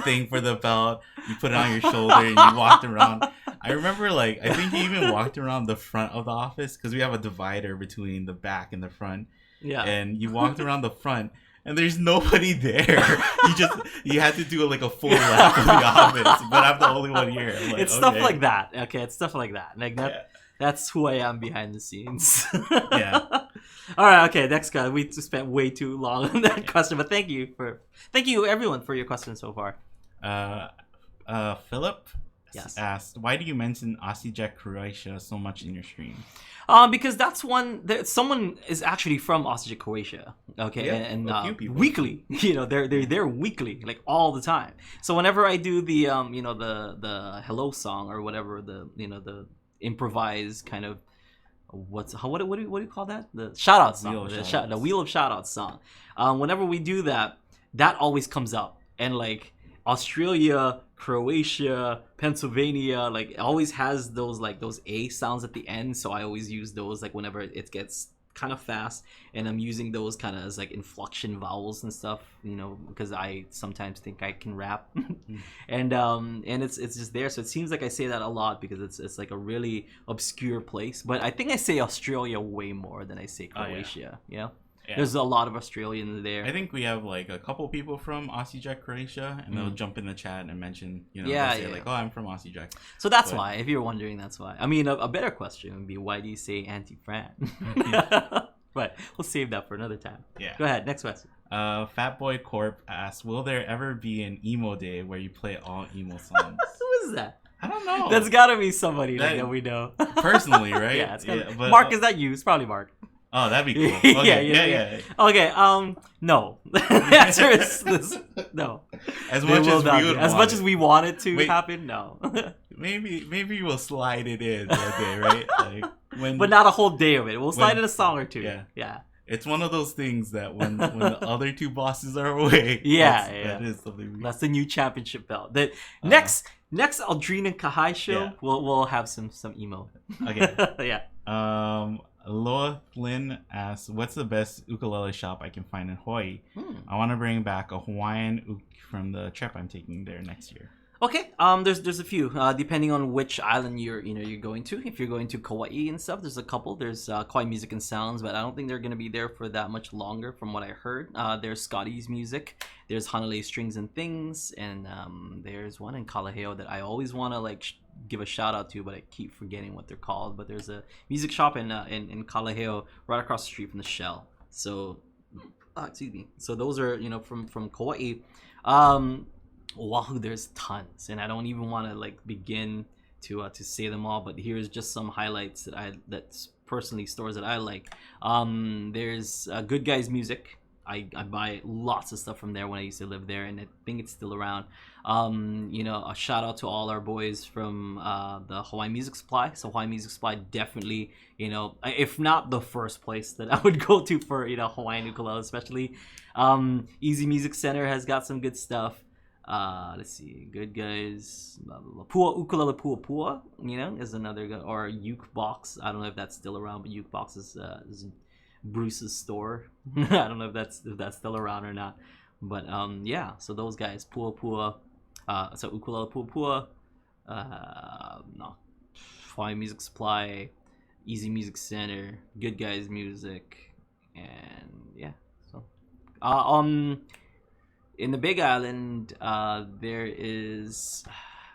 Speaker 2: thing for the belt. You put it on your shoulder, and you walked around. I remember, like, I think you even walked around the front of the office, because we have a divider between the back and the front.
Speaker 1: Yeah.
Speaker 2: And you walked around the front, and there's nobody there. You had to do like a full lap of the office, but I'm the only one here. Like,
Speaker 1: it's stuff like that. Okay, it's stuff like that. Like that. Yeah. That's who I am behind the scenes.
Speaker 2: Yeah.
Speaker 1: All right. Okay. Next guy. We spent way too long on that question, but thank you everyone for your questions so far.
Speaker 2: Philip
Speaker 1: yes.
Speaker 2: asked, why do you mention Osijek, Croatia so much in your stream?
Speaker 1: Because that's one. Someone is actually from Osijek, Croatia. Okay,
Speaker 2: yeah,
Speaker 1: and
Speaker 2: a few people.
Speaker 1: Weekly. You know, they're weekly, like all the time. So whenever I do the the hello song or whatever, the improvised kind of what do you call that? The shout out song, the Wheel of Shoutouts song. Whenever we do that, that always comes up, and like Australia, Croatia, Pennsylvania, like it always has those A sounds at the end. So I always use those like whenever it gets kind of fast, and I'm using those kind of as like inflection vowels and stuff, you know, because I sometimes think I can rap. and it's just there. So it seems like I say that a lot because it's like a really obscure place, but I think I say Australia way more than I say Croatia. Yeah. There's a lot of Australians there.
Speaker 2: I think we have like a couple people from Osijek, Croatia, and they'll jump in the chat and mention, you know, like, oh, I'm from Osijek.
Speaker 1: So that's why, if you're wondering, that's why. I mean, a better question would be, why do you say anti-Fran? But we'll save that for another time.
Speaker 2: Yeah.
Speaker 1: Go ahead, next question.
Speaker 2: Fatboy Corp asks, will there ever be an emo day where you play all emo songs?
Speaker 1: Who is that?
Speaker 2: I don't know.
Speaker 1: That's gotta be somebody that we know.
Speaker 2: Personally, right?
Speaker 1: Yeah, but, Mark, is that you? It's probably Mark.
Speaker 2: Oh, that'd be cool. Okay, yeah.
Speaker 1: Okay, no. The answer is this, no.
Speaker 2: As much as
Speaker 1: we want it to happen, no.
Speaker 2: maybe we'll slide it in that day, right? Like
Speaker 1: but not a whole day of it. We'll slide in a song or two. Yeah.
Speaker 2: It's one of those things that when the other two bosses are away, that is something.
Speaker 1: That's the new championship belt. The next Aldrine and Kahai show, we'll have some emo.
Speaker 2: Okay.
Speaker 1: Yeah.
Speaker 2: Aloha Lynn asks, what's the best ukulele shop I can find in Hawaii? I want to bring back a Hawaiian from the trip I'm taking there next year.
Speaker 1: Okay, there's a few, depending on which island you're going to. If you're going to Kauai and stuff, there's a couple. There's Kauai Music and Sounds, but I don't think they're gonna be there for that much longer, from what I heard. There's Scotty's Music. There's Hanalei Strings and Things, and there's one in Kalaheo that I always want to give a shout out to, but I keep forgetting what they're called. But there's a music shop in Kalaheo right across the street from the Shell. So, excuse me. So those are from Kauai. Oahu, there's tons, and I don't even want to begin to say them all, but here's just some highlights that's personally stores that I like. There's Good Guys Music. I buy lots of stuff from there when I used to live there, and I think it's still around. A shout out to all our boys from the Hawaiian Music Supply. So Hawaiian Music Supply definitely, if not the first place that I would go to for Hawaiian ukulele, especially. Easy Music Center has got some good stuff. Let's see, good guys. Blah, blah, blah. Pua Ukulele Pua Pua, is another guy, or Uke Box. I don't know if that's still around, but Uke Box is Bruce's store. I don't know if that's still around or not, but yeah. So those guys, Pua Pua, so Ukulele Pua Pua, no, Hawaiian Music Supply, Easy Music Center, Good Guys Music, and yeah. So, in the Big Island, there is. I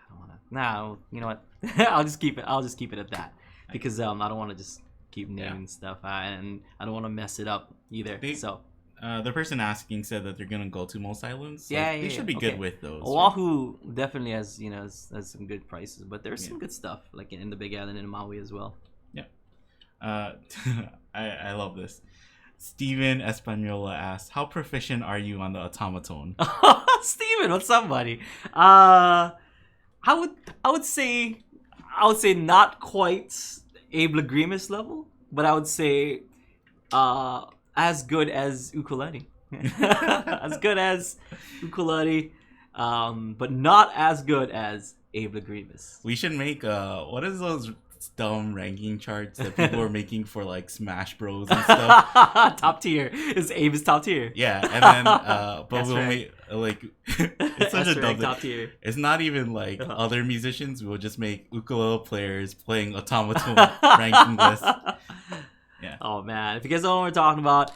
Speaker 1: don't want to. No, you know what? I'll just keep it at that because I don't want to just keep naming stuff, and I don't want to mess it up either. So
Speaker 2: the person asking said that they're gonna go to most islands. So
Speaker 1: yeah,
Speaker 2: they should be good with those.
Speaker 1: Oahu definitely has has some good prices, but there's some good stuff like in the Big Island and Maui as well.
Speaker 2: Yeah. I love this. Steven Espanola asked, "How proficient are you on the automaton?"
Speaker 1: Steven, what's up, buddy? I would say not quite Abe Lagrimas level, but I would say as good as ukulele. As good as ukulele, but not as good as Abe Lagrimas.
Speaker 2: We should make what is those dumb ranking charts that people are making for like Smash Bros and stuff?
Speaker 1: Top tier. Abe is top tier.
Speaker 2: Yeah, and then but we'll make like it's such a dumb
Speaker 1: top tier.
Speaker 2: It's not even like other musicians. We'll just make ukulele players playing automaton ranking list. Yeah.
Speaker 1: Oh man, if you guys don't know what we're talking about,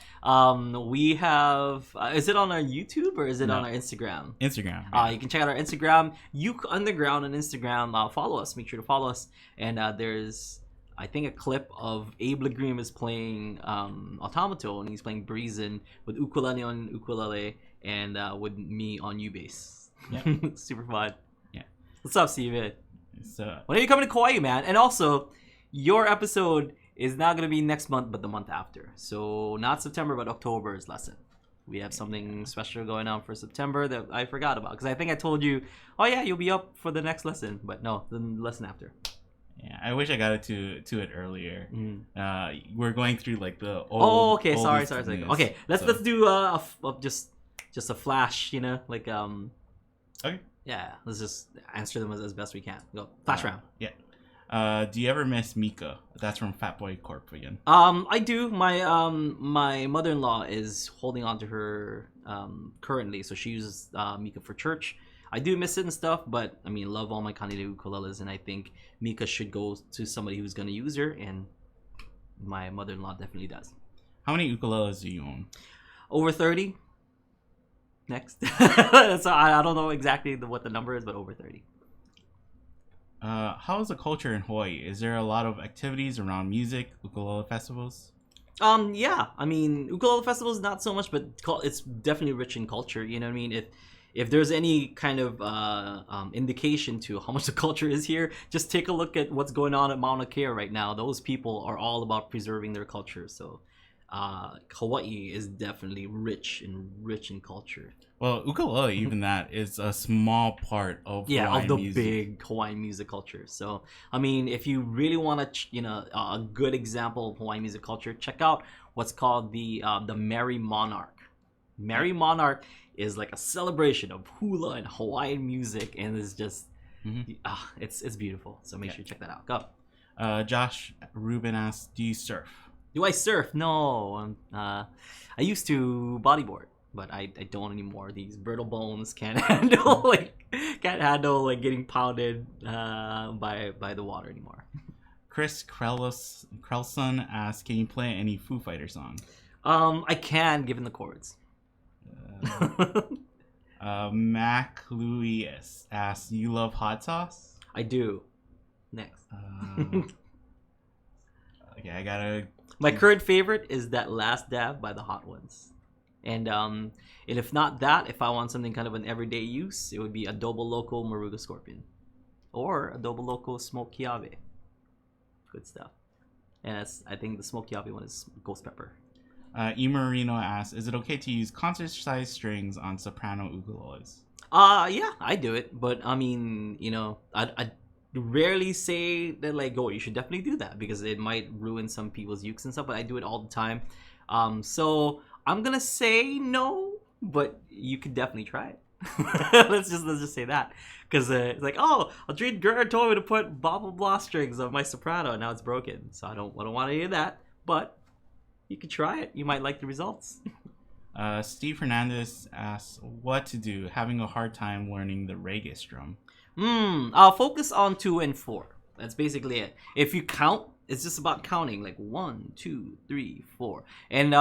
Speaker 1: we have. Is it on our YouTube or is it on our Instagram?
Speaker 2: Instagram.
Speaker 1: You can check out our Instagram, Uke Underground on Instagram. Follow us. Make sure to follow us. And there's, I think, a clip of Abe Lagrimas playing automaton, and he's playing Breezin' with ukulele on ukulele and with me on U-bass. Yeah, super fun.
Speaker 2: Yeah.
Speaker 1: What's up, Steven?
Speaker 2: So
Speaker 1: when are you coming to Kauai, man? And also, your episode is not going to be next month, but the month after. So not September, but October's lesson. We have something special going on for September that I forgot about. Because I think I told you, oh yeah, you'll be up for the next lesson. But no, the lesson after.
Speaker 2: Yeah, I wish I got it to it earlier. We're going through like the old.
Speaker 1: Oh, okay. Sorry. Okay, let's do just a flash. Like
Speaker 2: Okay.
Speaker 1: Yeah, let's just answer them as best we can. Go flash round.
Speaker 2: Yeah. Do you ever miss Mika? That's from Fatboy Corp again.
Speaker 1: I do. My mother-in-law is holding on to her currently, so she uses Mika for church. I do miss it and stuff, but I mean, love all my Kanile ukuleles, and I think Mika should go to somebody who's gonna use her, and my mother-in-law definitely does.
Speaker 2: How many ukuleles do you own?
Speaker 1: Over 30. Next. So I don't know exactly what the number is, but over 30.
Speaker 2: How is the culture in Hawaii? Is there a lot of activities around music, ukulele festivals?
Speaker 1: Yeah. I mean, ukulele festivals not so much, but it's definitely rich in culture. You know what I mean? If there's any kind of indication to how much the culture is here, just take a look at what's going on at Mauna Kea right now. Those people are all about preserving their culture. So Hawaii is definitely rich in culture.
Speaker 2: Well, ukulele, even that, is a small part of Hawaiian
Speaker 1: the
Speaker 2: music.
Speaker 1: Big Hawaiian music culture. So, I mean, if you really want to, a good example of Hawaiian music culture, check out what's called the Merry Monarch. Merry Monarch is like a celebration of hula and Hawaiian music, and it's just, it's beautiful. So make sure you check that out. Go.
Speaker 2: Josh Rubin asks, do you surf?
Speaker 1: Do I surf? No. I used to bodyboard, but I don't anymore. These brittle bones can't handle getting pounded by the water anymore.
Speaker 2: Chris Krelson asks, can you play any Foo Fighter song?
Speaker 1: I can, given the chords.
Speaker 2: Mac Louis asks, you love hot sauce?
Speaker 1: I do. Next.
Speaker 2: Okay, I gotta.
Speaker 1: My current favorite is that Last Dab by the Hot Ones. And if not that, if I want something kind of an everyday use, it would be Adobo Loco Maruga Scorpion. Or Adobo Loco Smoked Kiawe. Good stuff. And I think the Smoked Kiawe one is Ghost Pepper.
Speaker 2: E Marino asks, "Is it okay to use concert-sized strings on soprano ukuleles?"
Speaker 1: Yeah, I do it, but I mean, I rarely say that like, oh, you should definitely do that because it might ruin some people's ukes and stuff. But I do it all the time. So I'm gonna say no, but you could definitely try it. let's just say that because it's like, oh, Aldrine Gerd told me to put blah blah blah strings on my soprano, and now it's broken. So I don't want to hear that, but you could try it. You might like the results.
Speaker 2: Steve Hernandez asks, "What to do? Having a hard time learning the reggae strum."
Speaker 1: I'll focus on 2 and 4. That's basically it. If you count, it's just about counting, like 1, 2, 3, 4, and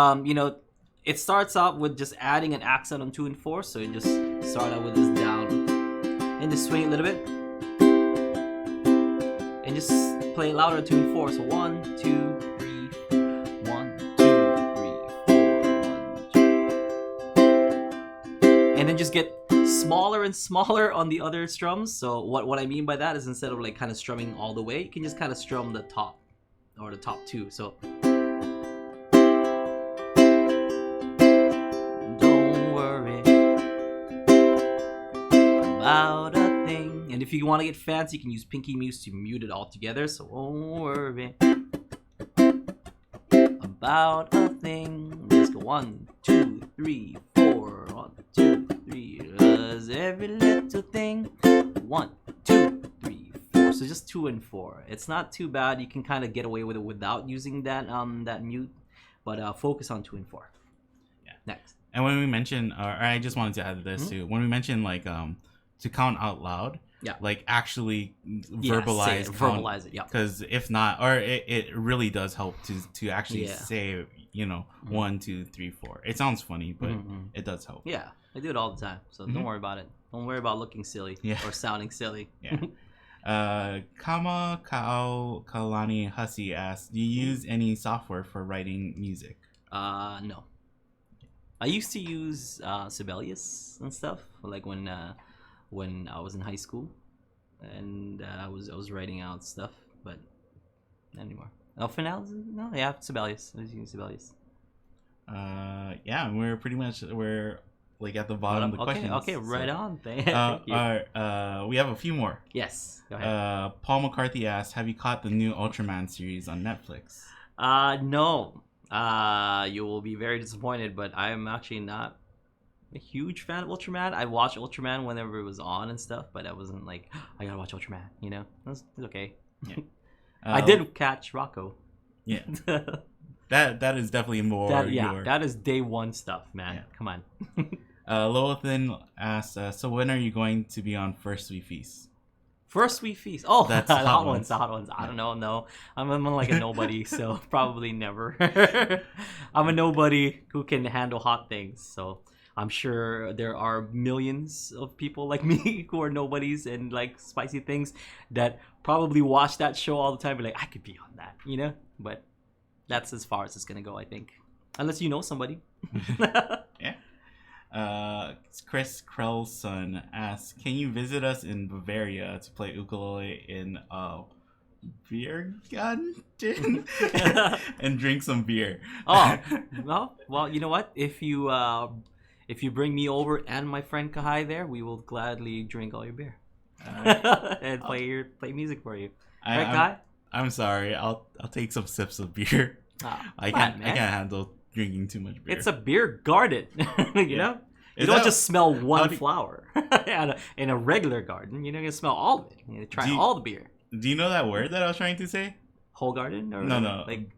Speaker 1: it starts out with just adding an accent on 2 and 4. So you just start out with this down, and just swing a little bit, and just play louder 2 and 4. So 1, 2, 3, 1, 2, 3, 4, 1, 2. And then just get smaller and smaller on the other strums. So what I mean by that is instead of like kind of strumming all the way, you can just kind of strum the top or the top 2. So don't worry about a thing. And if you want to get fancy, you can use Pinky Muse to mute it all together. So don't worry about a thing. Just go 1, 2, 3, 4. 1, 2, 3. Does every little thing. 1, 2, 3, 4. So just 2 and 4. It's not too bad. You can kind of get away with it without using that mute, but focus on 2 and 4.
Speaker 2: Yeah.
Speaker 1: Next.
Speaker 2: And when we mention, or I just wanted to add this too. When we mention like to count out loud,
Speaker 1: yeah,
Speaker 2: like actually verbalize
Speaker 1: it, yeah.
Speaker 2: Because if not, or it really does help to actually say 1, 2, 3, 4. It sounds funny, but it does help.
Speaker 1: Yeah, I do it all the time, so don't worry about it. Don't worry about looking silly or sounding silly.
Speaker 2: Yeah. Kama Kao Kalani Hussey asks, "Do you use any software for writing music?"
Speaker 1: No. I used to use Sibelius and stuff, like when I was in high school, and I was writing out stuff, but not anymore. For now, no, yeah, Sibelius. I was using Sibelius.
Speaker 2: Yeah, we're like at the bottom of the questions.
Speaker 1: Okay, right on. Thank you.
Speaker 2: We have a few more.
Speaker 1: Yes, go ahead.
Speaker 2: Paul McCarthy asks, "Have you caught the new Ultraman series on Netflix?"
Speaker 1: No. You will be very disappointed, but I'm actually not a huge fan of Ultraman. I watched Ultraman whenever it was on and stuff, but I wasn't like, I gotta watch Ultraman, It was okay. Yeah. I did catch Rocco.
Speaker 2: Yeah. That is definitely more
Speaker 1: that is day one stuff, man. Yeah. Come on.
Speaker 2: Loathan asks, "So when are you going to be on First We Feast?"
Speaker 1: First We Feast. Oh,
Speaker 2: that's
Speaker 1: the hot ones. I don't know. No, I'm like a nobody, so probably never. I'm a nobody who can handle hot things. So I'm sure there are millions of people like me who are nobodies and like spicy things that probably watch that show all the time. Be like, I could be on that, But that's as far as it's gonna go, I think, unless you know somebody.
Speaker 2: Yeah. Chris Krellson asks, "Can you visit us in Bavaria to play ukulele in beer garden and drink some beer?"
Speaker 1: Oh, well, you know what? If you bring me over and my friend Kahai there, we will gladly drink all your beer and play music for you. Right, Kahai?
Speaker 2: I'm sorry. I'll take some sips of beer. I can't handle drinking too much beer.
Speaker 1: It's a beer garden, you know. You don't just smell one flower in a regular garden. You're gonna smell all of it. You try all the beer.
Speaker 2: Do you know that word that I was trying to say?
Speaker 1: Whole garden? Or
Speaker 2: no.
Speaker 1: Like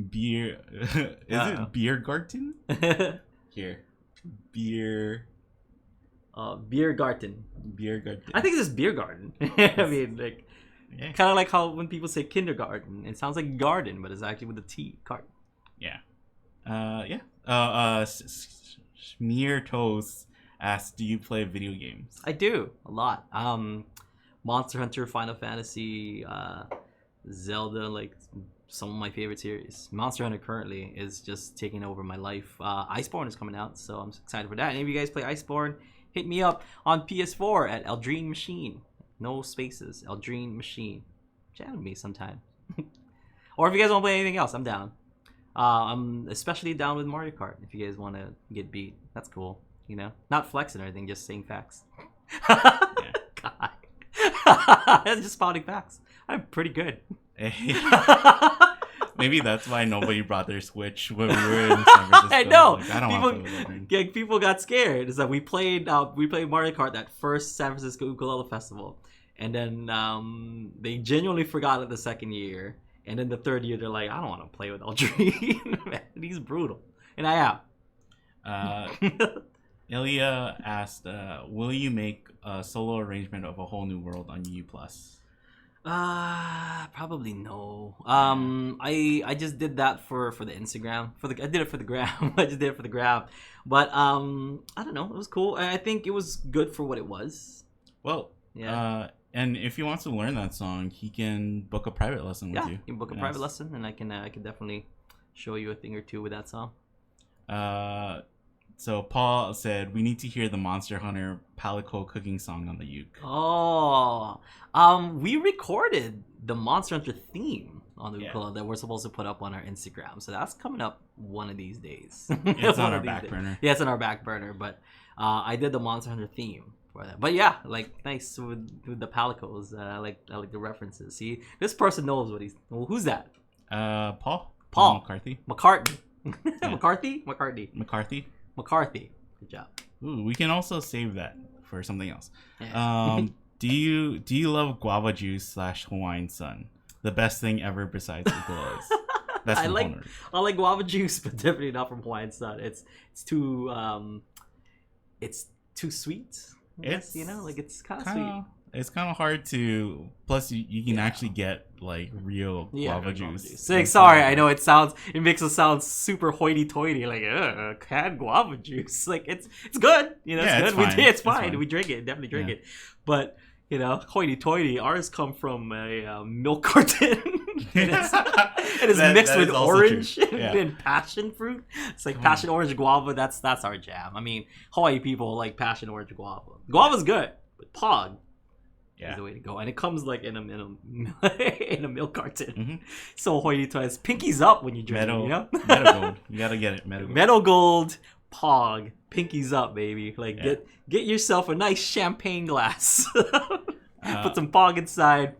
Speaker 2: beer. Is it beer garden? Here, beer.
Speaker 1: Beer garden.
Speaker 2: Beer garden.
Speaker 1: I think it's just beer garden. I mean, like. Yeah. Kind of like how when people say kindergarten, it sounds like garden, but it's actually with a T. Garden.
Speaker 2: Yeah. Smear Toast asks, "Do you play video games?"
Speaker 1: I do a lot. Monster Hunter, Final Fantasy, Zelda, like some of my favorite series. Monster Hunter currently is just taking over my life. Iceborne is coming out, so I'm excited for that. Any of you guys play Iceborne? Hit me up on PS4 at Aldrine Machine. No spaces. Aldrine Machine. Chat with me sometime. Or if you guys want to play anything else, I'm down. I'm especially down with Mario Kart. If you guys want to get beat, that's cool. You know, not flexing or anything, just saying facts.
Speaker 2: Yeah.
Speaker 1: God, just spouting facts. I'm pretty good.
Speaker 2: Maybe that's why nobody brought their Switch when we were in San Francisco.
Speaker 1: I know.
Speaker 2: Like, I don't want to play with Aldrine.
Speaker 1: Yeah, people got scared. It's like we played Mario Kart that first San Francisco Ukulele Festival, and then they genuinely forgot it the second year, and then the third year they're like, I don't want to play with Aldrine. Man, he's brutal, and I am.
Speaker 2: Ilya asked, will you make a solo arrangement of A Whole New World on U+?
Speaker 1: Probably no. I just did that for the Instagram. I did it for the gram. I just did it for the gram. But I don't know. It was cool. I think it was good for what it was.
Speaker 2: Well, yeah. And if he wants to learn that song, he can book a private lesson with you.
Speaker 1: Yeah, you can book a private lesson, and I can definitely show you a thing or two with that song.
Speaker 2: So Paul said we need to hear the Monster Hunter Palico cooking song on the uke.
Speaker 1: Oh, we recorded the Monster Hunter theme on the ukulele that we're supposed to put up on our Instagram. So that's coming up one of these days.
Speaker 2: It's on our back burner.
Speaker 1: Yeah, it's on our back burner. But I did the Monster Hunter theme for that. But yeah, like nice with the Palicos. I like the references. See, this person knows what he's. Well, who's that?
Speaker 2: Paul
Speaker 1: McCarthy.
Speaker 2: Yeah.
Speaker 1: McCarthy. Good job.
Speaker 2: Ooh, we can also save that for something else.
Speaker 1: Yeah.
Speaker 2: Do you love guava juice / Hawaiian Sun? The best thing ever besides ukuleles.
Speaker 1: I like guava juice, but definitely not from Hawaiian Sun. It's too sweet. It's like it's kind of sweet.
Speaker 2: It's kind of hard to. Plus, you can actually get like real guava juice.
Speaker 1: Like, sorry, I know it makes it sound super hoity-toity, like canned guava juice. Like it's good, it's good. It's fine. We drink it, definitely drink it. But hoity-toity. Ours come from a milk carton. It is mixed with orange and passion fruit. It's like passion orange guava. That's our jam. I mean, Hawaii people like passion orange guava. Guava's good, but pog. Is the way to go, and it comes like in a milk carton. Mm-hmm. So hoity-toity, pinkies up when you drink it.
Speaker 2: Meadow gold, you gotta get it.
Speaker 1: Meadow gold, pog, pinkies up, baby. Like get yourself a nice champagne glass. Put some pog inside.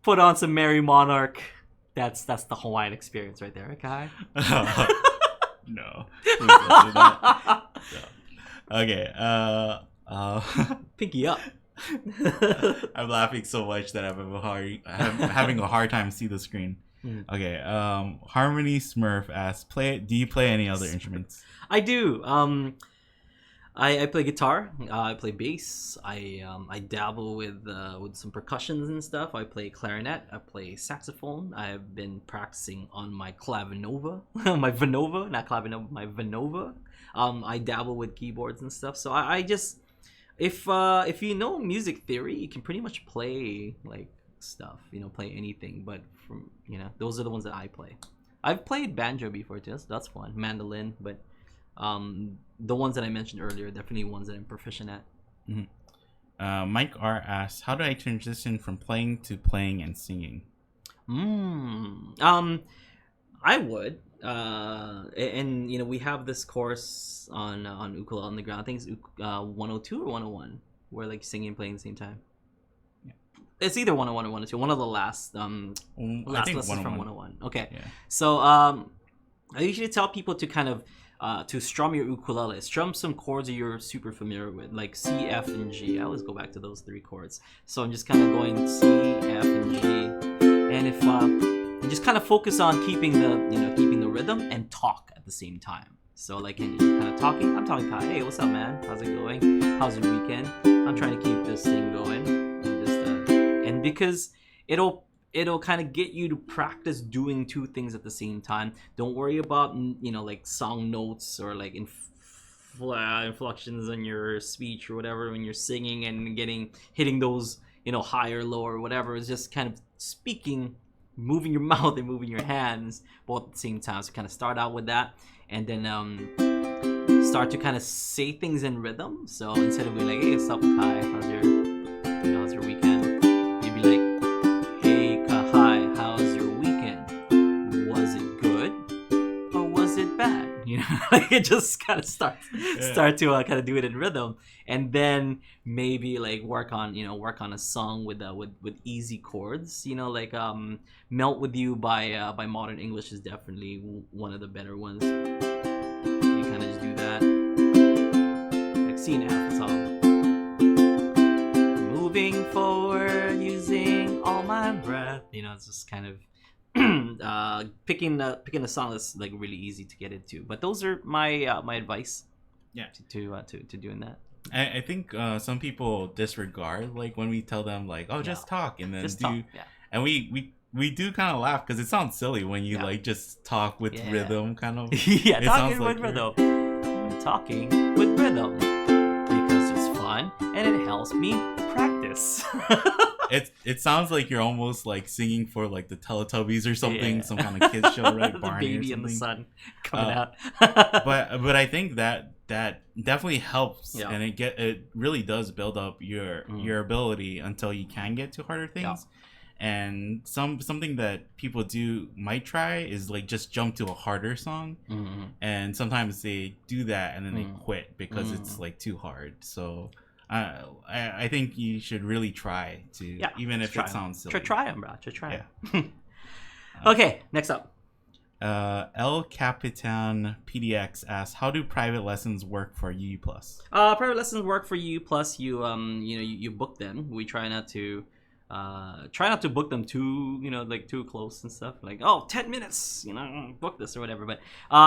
Speaker 1: Put on some Merry Monarch. That's the Hawaiian experience right there, okay?
Speaker 2: No. Please don't do that. No. Okay.
Speaker 1: Pinky up.
Speaker 2: I'm laughing so much that I'm having a hard time see the screen. Okay. Harmony Smurf asks, do you play any other instruments?
Speaker 1: I do. I play guitar. I play bass. I dabble with some percussions and stuff. I play clarinet. I play saxophone. I've been practicing on my clavinova, my vanova, not clavinova, my vanova. I dabble with keyboards and stuff. So I just. If you know music theory, you can pretty much play like stuff, play anything. But those are the ones that I play. I've played banjo before too. That's fun. Mandolin, but the ones that I mentioned earlier, definitely ones that I'm proficient at.
Speaker 2: Mm-hmm. Mike R asks, how do I transition from playing to playing and singing?
Speaker 1: I would. And we have this course on ukulele on the ground. I think it's 102 or 101, where like singing and playing at the same time. Yeah. It's either 101 or 102. One of the last lessons from 101. Okay. Yeah. So I usually tell people to kind of to strum your ukulele. Strum some chords that you're super familiar with, like C, F, and G. I always go back to those 3 chords. So I'm just kind of going C, F, and G, and if and just kind of focus on keeping the rhythm and talk at the same time. So like you're kind of talking, I'm talking kind of, hey, what's up, man? How's it going? How's your weekend? I'm trying to keep this thing going, and just and because it'll kind of get you to practice doing 2 things at the same time. Don't worry about like song notes or like inflections in your speech or whatever when you're singing and hitting those high or low or whatever. It's just kind of speaking, moving your mouth and moving your hands both at the same time. So kind of start out with that, and then start to kind of say things in rhythm. So instead of being like, hey, what's up, Kai? How's your weekend? You'd be like, hey, Kai, how's your weekend? Was it good? ain't bad, you know. Like it just kind of start to kind of do it in rhythm, and then maybe like work on a song with easy chords, you know, like "Melt with You" by Modern English is definitely one of the better ones. You kind of just do that, like C and F song. Moving forward, using all my breath. You know, it's just kind of picking a song that's like really easy to get into. But those are my my advice.
Speaker 2: Yeah.
Speaker 1: To doing that.
Speaker 2: I think some people disregard like when we tell them like, oh, just talk and then just do. Talk. Yeah. And we do kind of laugh because it sounds silly when you like just talk with rhythm, kind of.
Speaker 1: Yeah, talking with rhythm. I'm talking with rhythm because it's fun and it helps me practice.
Speaker 2: It sounds like you're almost like singing for like the Teletubbies or something, some kind of kids show, right?
Speaker 1: The baby in the sun coming out.
Speaker 2: but I think that definitely helps, and it really does build up your ability until you can get to harder things. And something that people might try is like just jump to a harder song, and sometimes they do that and then they quit because it's like too hard. So I think you should really try to, even if it sounds silly.
Speaker 1: Try them, bro. Try them. Okay, next up.
Speaker 2: El Capitan PDX asks, how do private lessons work for UU Plus?
Speaker 1: Private lessons work for UU Plus. You book them. We try not to book them too, like too close and stuff. Like, 10 minutes, book this or whatever. But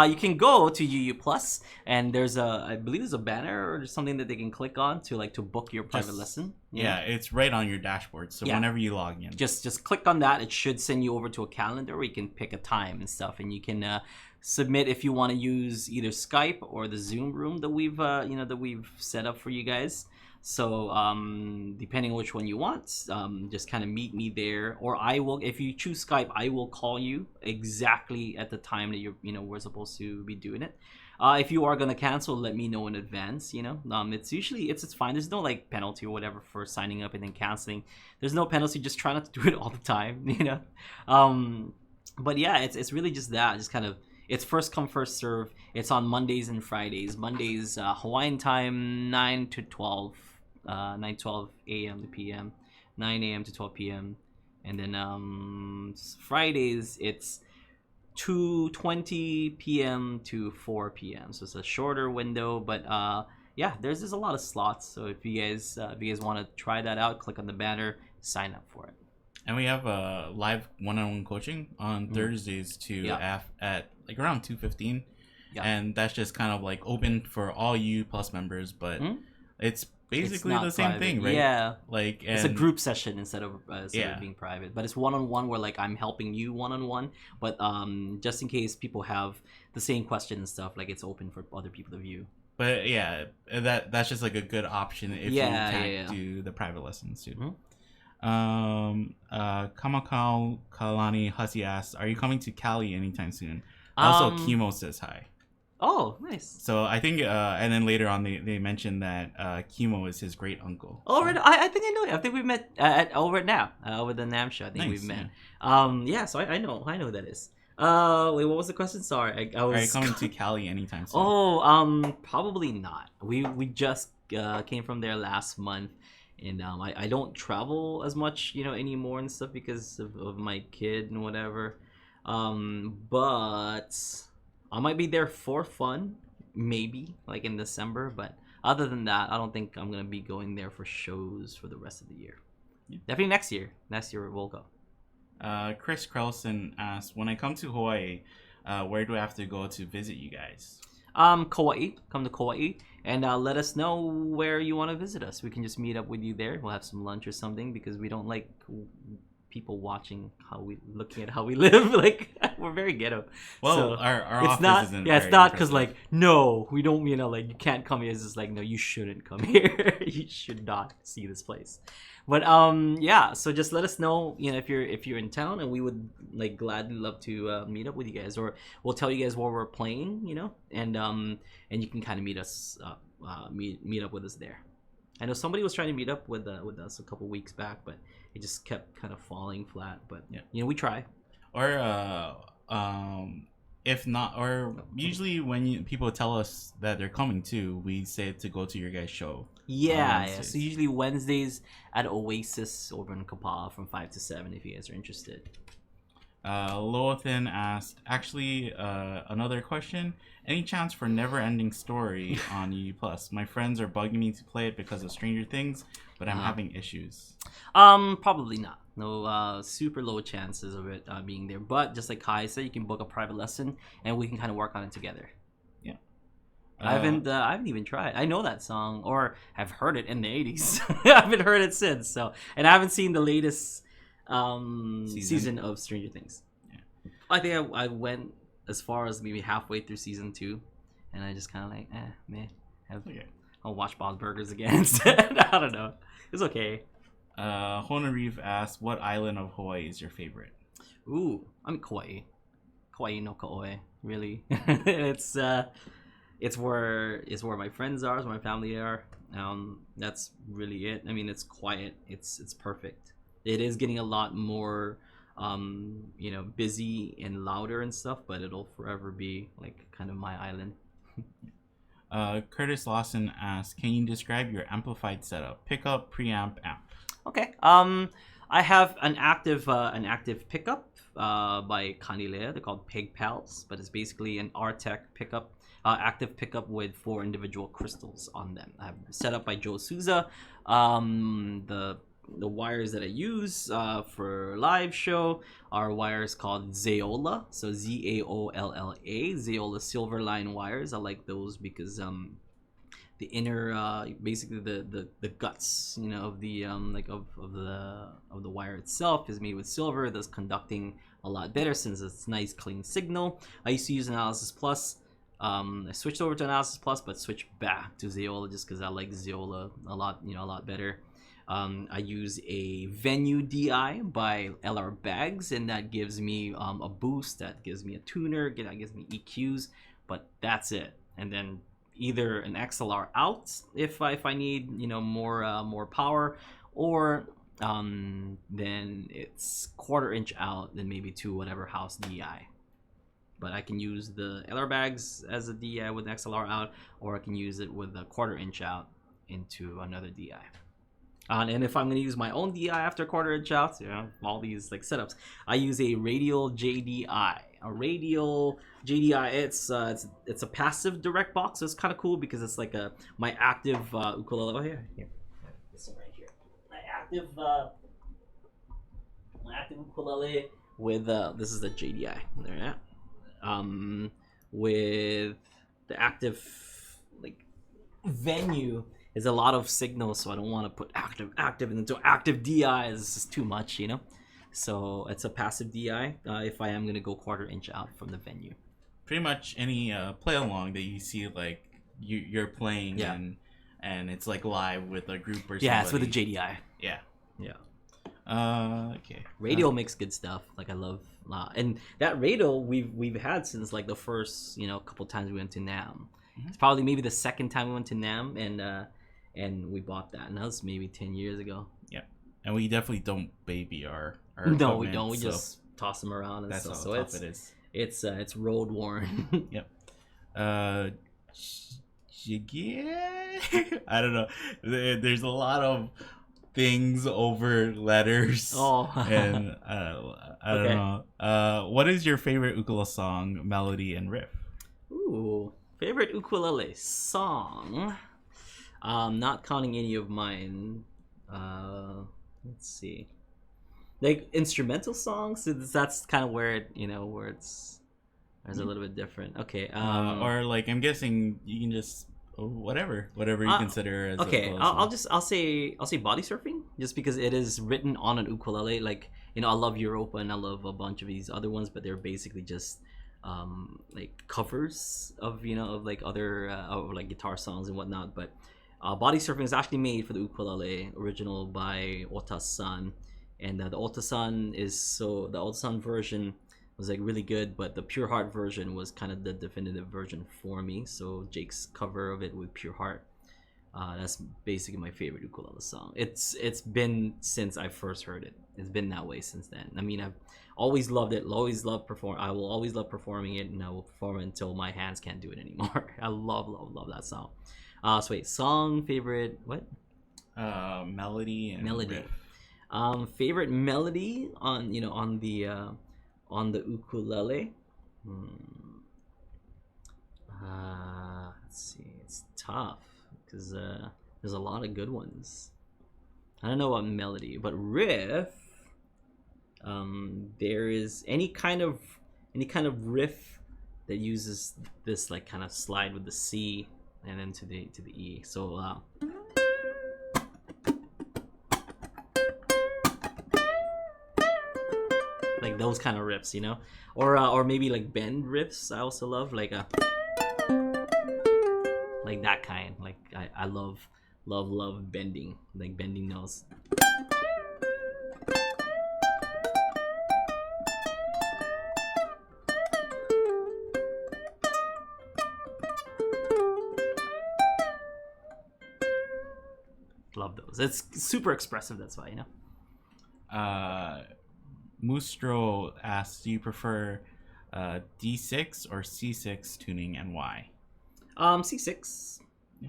Speaker 1: you can go to UU Plus, and I believe there's a banner or something that they can click on to book your private lesson.
Speaker 2: Yeah, it's right on your dashboard. So whenever you log in,
Speaker 1: just click on that. It should send you over to a calendar where you can pick a time and stuff, and you can submit if you want to use either Skype or the Zoom room that we've set up for you guys. So depending on which one you want, just kind of meet me there, or I will. If you choose Skype, I will call you exactly at the time that we're supposed to be doing it. If you are gonna cancel, let me know in advance. It's usually it's fine. There's no like penalty or whatever for signing up and then canceling. There's no penalty. Just try not to do it all the time. But yeah, it's really just that. Just kind of. It's first come, first serve. It's on Mondays and Fridays. Mondays, Hawaiian time, 9 to 12. 9:12 a.m. to p.m., 9 a.m. to 12 p.m. And then Fridays, it's 2:20 p.m. to 4 p.m. So it's a shorter window, but there's a lot of slots. So if you guys want to try that out, click on the banner, sign up for it.
Speaker 2: And we have a live one-on-one coaching on Thursdays at like around 2:15, and that's just kind of like open for all UU Plus members, but it's basically the same private thing, right? Yeah, like it's a group session instead of being private, but it's one-on-one where like I'm helping you one-on-one, but just in case people have the same question and stuff, like it's open for other people to view. But that's just like a good option if you can't do the private lessons too. Kamakau Kalani Hussey asks, are you coming to Cali anytime soon? Also, Kimo says hi. Oh, nice. So I think, and then later on they mentioned that Kimo is his great uncle. Oh, so. Right. I think I know. I think we met over at NAM, over the NAM show. I think we've met. Nice. So I know who that is. Wait, what was the question? Sorry, I was. Are you coming to Cali anytime soon? Oh, probably not. We just came from there last month, and I don't travel as much, anymore and stuff because of my kid and whatever. But I might be there for fun, maybe like in December. But other than that, I don't think I'm gonna be going there for shows for the rest of the year. Yeah. Definitely next year. Next year we'll go. Chris Carlson asks, when I come to Hawaii, where do I have to go to visit you guys? Kauai. Come to Kauai and let us know where you want to visit us. We can just meet up with you there. We'll have some lunch or something because we don't like people watching looking at how we live. Like we're very ghetto. Well, so our office not, isn't. Yeah, it's not because like no, we don't. Like you can't come here. It's just like no, you shouldn't come here. You should not see this place. But so just let us know, if you're in town, and we would like gladly love to meet up with you guys, or we'll tell you guys where we're playing, and you can kind of meet us meet up with us there. I know somebody was trying to meet up with us a couple weeks back, but it just kept kind of falling flat. But we try. Or if not, or usually when people tell us that they're coming too, we say to go to your guys' show.
Speaker 1: Yeah. So usually Wednesdays at Oasis over in Kapaa from 5 to 7 if you guys are interested.
Speaker 2: Loathan asked, actually, another question. Any chance for Never Ending Story on EU Plus? My friends are bugging me to play it because of Stranger Things, but I'm having issues.
Speaker 1: Probably not. No, super low chances of it being there. But just like Kai said, you can book a private lesson and we can kind of work on it together.
Speaker 2: Yeah.
Speaker 1: I haven't even tried. I know that song, or have heard it in the 80s. I haven't heard it since. So, and I haven't seen the latest season of Stranger Things. Yeah. I think I went as far as maybe halfway through season 2, and I just kind of like, man, I'll watch Bob's Burgers again instead. I don't know. It's okay.
Speaker 2: Honorive asked, what island of Hawaii is your favorite?
Speaker 1: Ooh, I'm Kauai. Kauai no Kauai, really. It's where my friends are, it's where my family are. That's really it. I mean, it's quiet. It's perfect. It is getting a lot more busy and louder and stuff, but it'll forever be like kind of my island.
Speaker 2: Curtis Lawson asked, can you describe your amplified setup? Pickup, preamp, amp.
Speaker 1: Okay. I have an active pickup by Kanilea. They're called Pig Pals, but it's basically an RTEC pickup, active pickup with 4 individual crystals on them. I have set up by Joe Souza. The wires that I use for live show are wires called Zeola, so Zaolla, Zeola silver line wires. I like those because the inner basically the guts of the of the wire itself is made with silver, thus conducting a lot better since it's nice clean signal. I used to use Analysis Plus. I switched over to Analysis Plus, but switched back to Zeola just because I like Zeola a lot better. I use a Venue DI by LR Bags, and that gives me a boost, that gives me a tuner, that gives me EQs, but that's it. And then either an XLR out if I need more power, or then it's 1/4 inch out, then maybe to whatever house DI. But I can use the LR Bags as a DI with an XLR out, or I can use it with a 1/4 inch out into another DI. And if I'm going to use my own DI after 1/4 inch out, all these like setups, I use a Radial JDI. A Radial JDI, it's a passive direct box, so it's kind of cool because it's like my active ukulele. Oh, here, this one right here. My active ukulele with this is the JDI. There, yeah. With the active like Venue. Is a lot of signals, so I don't want to put active and into active DI is just too much, So it's a passive DI if I am gonna go 1/4 inch out from the Venue.
Speaker 2: Pretty much any play along that you see, like you're playing, and it's like live with a group or somebody.
Speaker 1: Yeah, it's with a JDI.
Speaker 2: Yeah. Okay.
Speaker 1: Radial makes good stuff. Like I love, and that Radial we've had since like the first couple times we went to NAMM. Mm-hmm. It's probably maybe the second time we went to NAMM, and we bought that, and that was maybe 10 years ago.
Speaker 2: Yeah, and we definitely don't baby our
Speaker 1: no, we don't. We just toss them around and
Speaker 2: that's
Speaker 1: stuff.
Speaker 2: How
Speaker 1: so
Speaker 2: tough it is.
Speaker 1: It's road worn.
Speaker 2: Yep. I don't know. There's a lot of things over letters.
Speaker 1: Oh.
Speaker 2: And I don't know. What is your favorite ukulele song, melody, and riff?
Speaker 1: Ooh, favorite ukulele song. Not counting any of mine. Let's see. Like instrumental songs, that's kind of where it, where it's there's a little bit different. Okay.
Speaker 2: Or like I'm guessing you can just whatever you consider as
Speaker 1: okay. I'll say body surfing, just because it is written on an ukulele. Like I love Europa and I love a bunch of these other ones, but they're basically just like covers of like other like guitar songs and whatnot. But body surfing is actually made for the ukulele, original by Ota-san, and the Ota-san version was like really good, but the Pure Heart version was kind of the definitive version for me. So Jake's cover of it with Pure Heart That's basically my favorite ukulele song. It's been since I first heard it. It's been that way since then. I mean, I've always loved it. Always loved perform. I will always love performing it, and I will perform it until my hands can't do it anymore. I love that song. So wait, song favorite what?
Speaker 2: Melody and
Speaker 1: Melody.
Speaker 2: riff.
Speaker 1: Favorite melody on on the ukulele. Let's see. It's tough because there's a lot of good ones. I don't know about melody, but riff. There is any kind of riff that uses this like kind of slide with the C and then to the E. So like those kind of riffs, or maybe like bend riffs. I also love like that kind. Like I love bending, like bending notes. Love those. It's super expressive. That's why,
Speaker 2: Mustro asks, do you prefer D6 or C6 tuning, and why?
Speaker 1: C6. Yeah.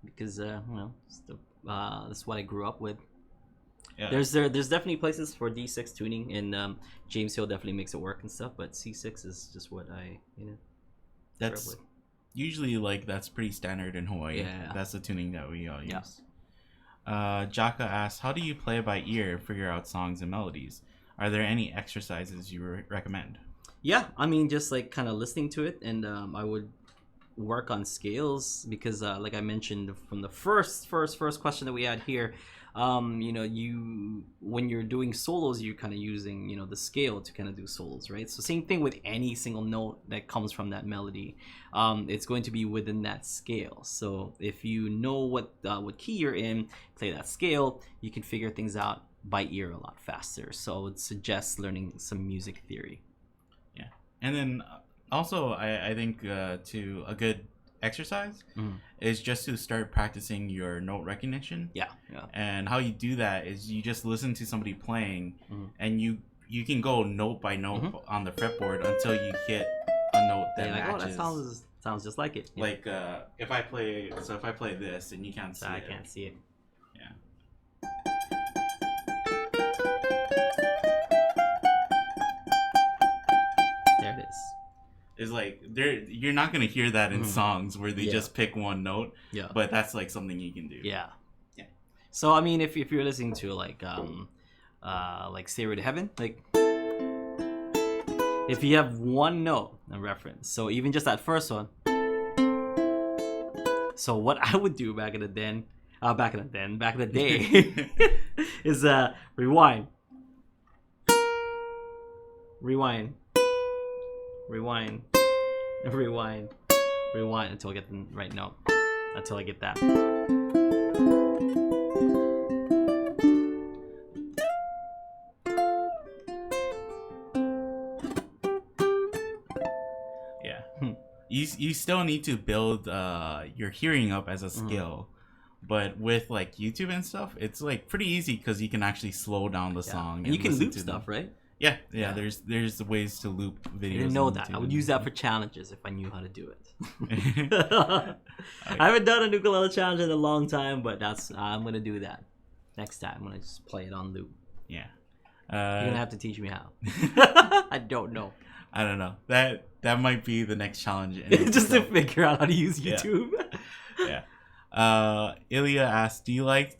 Speaker 1: Because that's what I grew up with. Yeah. There's definitely places for D6 tuning, and James Hill definitely makes it work and stuff. But C6 is just what I
Speaker 2: That's usually that's pretty standard in Hawaii.
Speaker 1: Yeah.
Speaker 2: That's the tuning that we all use.
Speaker 1: Yeah.
Speaker 2: Jaka asks, how do you play by ear, figure out songs and melodies? Are there any exercises you recommend?
Speaker 1: Yeah, I mean, just like kind of listening to it, and I would work on scales because, like I mentioned from the first question that we had here, when you're doing solos, you're kind of using the scale to kind of do solos, right? So same thing with any single note that comes from that melody, it's going to be within that scale. So if you know what key you're in, play that scale, you can figure things out by ear a lot faster. So I would suggest learning some music theory.
Speaker 2: Yeah, and then also I think to a good exercise is just to start practicing your note recognition.
Speaker 1: Yeah.
Speaker 2: And how you do that is you just listen to somebody playing, and you can go note by note on the fretboard until you hit a note that matches.
Speaker 1: Oh, that sounds just like it.
Speaker 2: Yeah. Like if I play this and you can't see it.
Speaker 1: I can't see it.
Speaker 2: Yeah.
Speaker 1: There it is.
Speaker 2: Is like you're not gonna hear that in songs where they just pick one note.
Speaker 1: Yeah.
Speaker 2: But that's like something you can do.
Speaker 1: Yeah. So I mean, if you're listening to like Stairway to Heaven, like if you have one note in reference, so even just that first one. So what I would do back in the day is rewind until I get the right note. Until I get that.
Speaker 2: Yeah. You still need to build your hearing up as a skill. But with like YouTube and stuff, it's like pretty easy because you can actually slow down the song.
Speaker 1: And you can loop stuff, right?
Speaker 2: Yeah. There's ways to loop videos.
Speaker 1: I didn't know that. I would use that for challenges if I knew how to do it. I haven't done a ukulele challenge in a long time, but I'm gonna do that next time. I'm gonna just play it on loop.
Speaker 2: Yeah.
Speaker 1: You're gonna have to teach me how. I don't know.
Speaker 2: I don't know. That might be the next challenge.
Speaker 1: Just to figure out how to use YouTube.
Speaker 2: Yeah. Ilya asks, do you like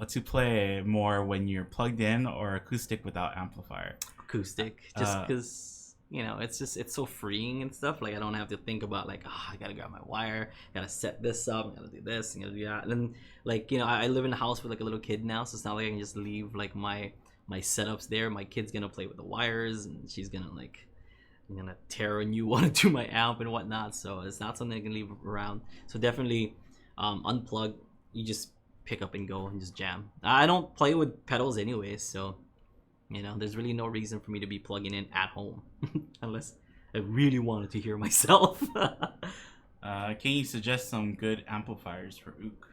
Speaker 2: to play more when you're plugged in or acoustic without amplifier?
Speaker 1: Acoustic, just because it's so freeing and stuff. Like I don't have to think about like, I gotta grab my wire, gotta set this up, I gotta do this, I gotta do that. And then like I live in a house with like a little kid now, so it's not like I can just leave like my setups there. My kid's gonna play with the wires, and she's gonna I'm gonna tear a new one into my amp and whatnot. So it's not something I can leave around. So definitely unplug. You just pick up and go and just jam. I don't play with pedals anyway, so there's really no reason for me to be plugging in at home unless I really wanted to hear myself.
Speaker 2: Can you suggest some good amplifiers for Ook?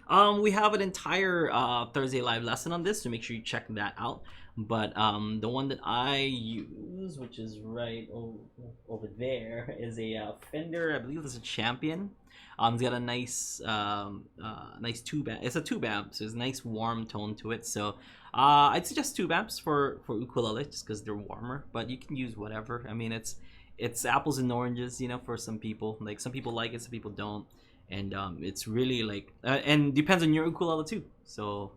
Speaker 1: We have an entire Thursday live lesson on this, so make sure you check that out. But the one that I use, which is right over there, is a Fender. I believe it's a Champion. It's got a nice tube amp. It's a tube amp, so there's a nice warm tone to it. So I'd suggest tube amps for ukulele, just because they're warmer. But you can use whatever. I mean, it's apples and oranges, for some people. Like some people like it, some people don't, and it's really like and depends on your ukulele too. So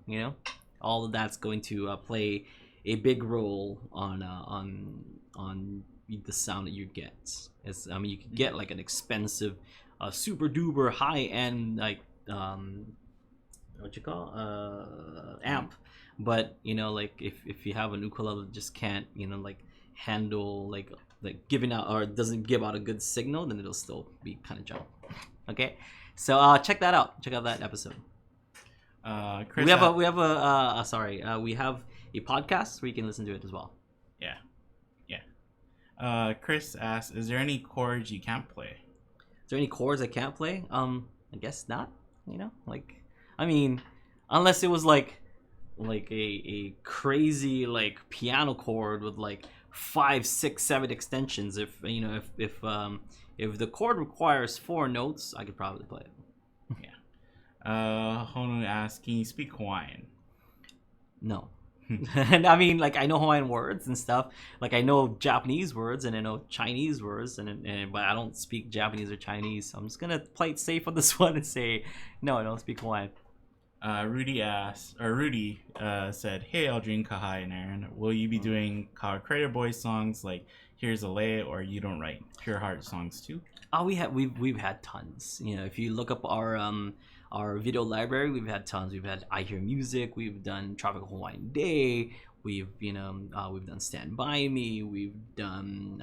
Speaker 1: all of that's going to play a big role on the sound that you get. You could get like an expensive, super duper high end like what you call amp, but like if you have an ukulele that just can't like handle like giving out or doesn't give out a good signal, then it'll still be kind of junk. Okay, so check that out. Check out that episode. Chris, we have a podcast where you can listen to it as well.
Speaker 2: Yeah. Chris asks, is there any chords you can't play?
Speaker 1: Is there any chords I can't play? I guess not. Unless it was like a crazy like piano chord with like 5, 6, 7 extensions. If the chord requires 4 notes, I could probably play it.
Speaker 2: Yeah. Honu asks, can you speak Hawaiian?
Speaker 1: No. And I know Hawaiian words and stuff. Like I know Japanese words and I know Chinese words, but I don't speak Japanese or Chinese. So I'm just gonna play it safe on this one and say no, I don't speak Hawaiian.
Speaker 2: Rudy said, "Hey, Aldrine, Kahai, and Aaron, will you be doing Kawa Crater Boys songs like Here's a Lay or You Don't Write Pure Heart songs too?"
Speaker 1: Oh, we've had tons. If you look up our video library, we've had tons. We've had I Hear Music. We've done Tropical Hawaiian Day. We've done Stand By Me. We've done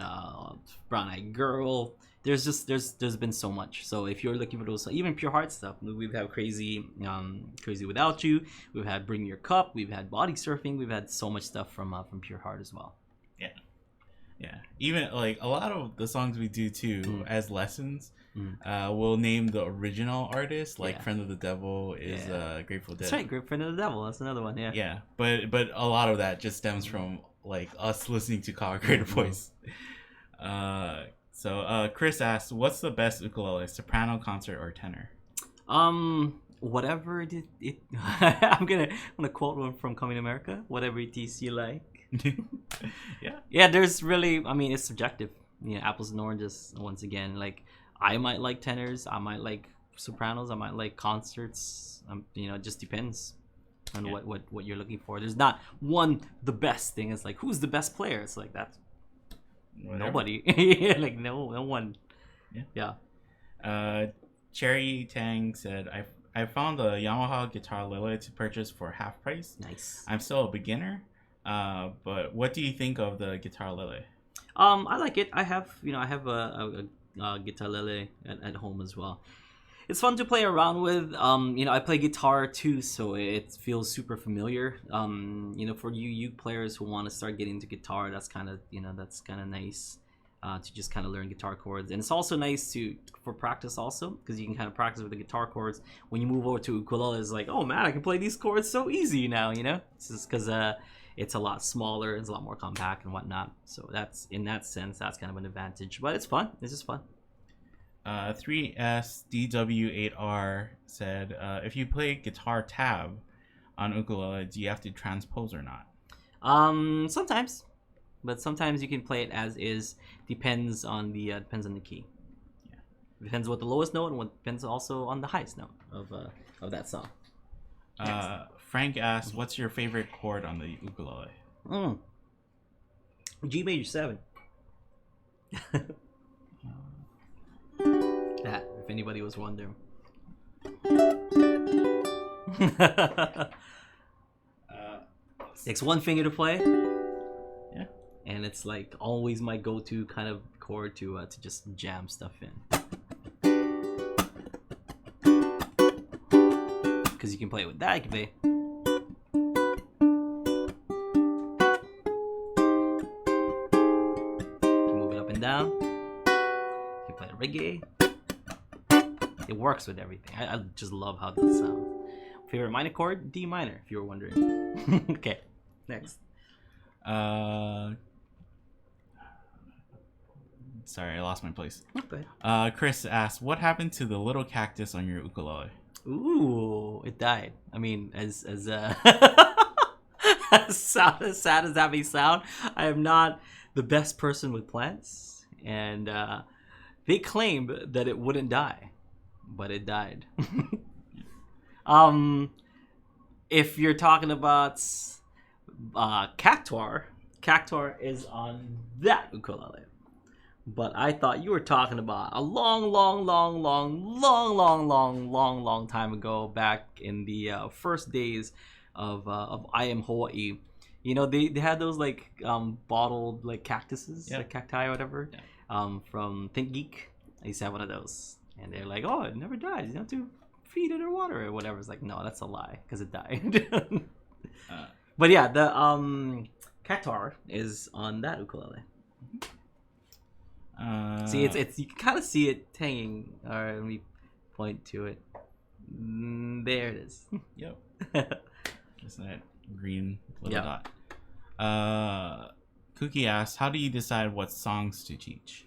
Speaker 1: Brown Eyed Girl. There's been so much. So if you're looking for those, even Pure Heart stuff, we've had Crazy Without You. We've had Bring Me Your Cup. We've had Body Surfing. We've had so much stuff from Pure Heart as well.
Speaker 2: Yeah. Even like a lot of the songs we do too as lessons. We'll name the original artist, like Friend of the Devil is Grateful Dead.
Speaker 1: That's right, Great Friend of the Devil. That's another one. Yeah.
Speaker 2: But a lot of that just stems from like us listening to Kawa Crater Boys. So Chris asks, what's the best ukulele, soprano, concert, or tenor?
Speaker 1: Whatever it I'm gonna quote one from Coming to America. Whatever it is you like. Yeah. There's really, it's subjective. Apples and oranges. Once again, like I might like tenors, I might like sopranos, I might like concerts. It just depends on what you're looking for. There's not the best thing. It's like, who's the best player? It's like that's nobody. Like no one.
Speaker 2: Yeah. Cherry Tang said, I found a Yamaha guitar Lele to purchase for half price.
Speaker 1: Nice.
Speaker 2: I'm still a beginner. But what do you think of the guitar Lele?
Speaker 1: I like it. I have a guitar Lele at home as well. It's fun to play around with. I play guitar too, so it feels super familiar. For you players who want to start getting into guitar, that's kind of nice to just kind of learn guitar chords, and it's also nice for practice also, because you can kind of practice with the guitar chords. When you move over to ukulele, it's like, oh man, I can play these chords so easy now. It's just because it's a lot smaller, it's a lot more compact and whatnot. So that's, in that sense, that's kind of an advantage. But it's fun. It's just fun.
Speaker 2: 3SDW8R said, if you play guitar tab on ukulele, do you have to transpose or not?
Speaker 1: Sometimes, but sometimes you can play it as is. Depends on the key. Yeah, depends what the lowest note, and what depends also on the highest note of that song.
Speaker 2: Frank asks, what's your favorite chord on the ukulele?
Speaker 1: G major 7. That, if anybody was wondering. Takes one finger to play.
Speaker 2: Yeah.
Speaker 1: And it's like always my go-to kind of chord to just jam stuff in. Because you can play it with that, you can play. Move it up and down. You can play reggae. It works with everything. I just love how that sounds. Favorite minor chord? D minor, if you were wondering. Okay, next.
Speaker 2: Sorry, I lost my place.
Speaker 1: Okay.
Speaker 2: Chris asked, "What happened to the little cactus on your ukulele?"
Speaker 1: Ooh, it died. I mean, as as sad as that may sound, I am not the best person with plants, and they claimed that it wouldn't die, but it died. If you're talking about Cactuar is on that ukulele. But I thought you were talking about a long time ago, back in the first days of I Am Hawaii. You know, they had those like bottled like cactuses, like cacti or whatever, from Think Geek. I used to have one of those, and they're like, "Oh, it never dies. You don't have to feed it or water it or whatever." It's like, no, that's a lie because it died. But yeah, the Cactuar is on that ukulele. See, it's you can kind of see it hanging. All right, let me point to it. There it is.
Speaker 2: Yep. Just that green little dot. Cookie asks, "How do you decide what songs to teach?"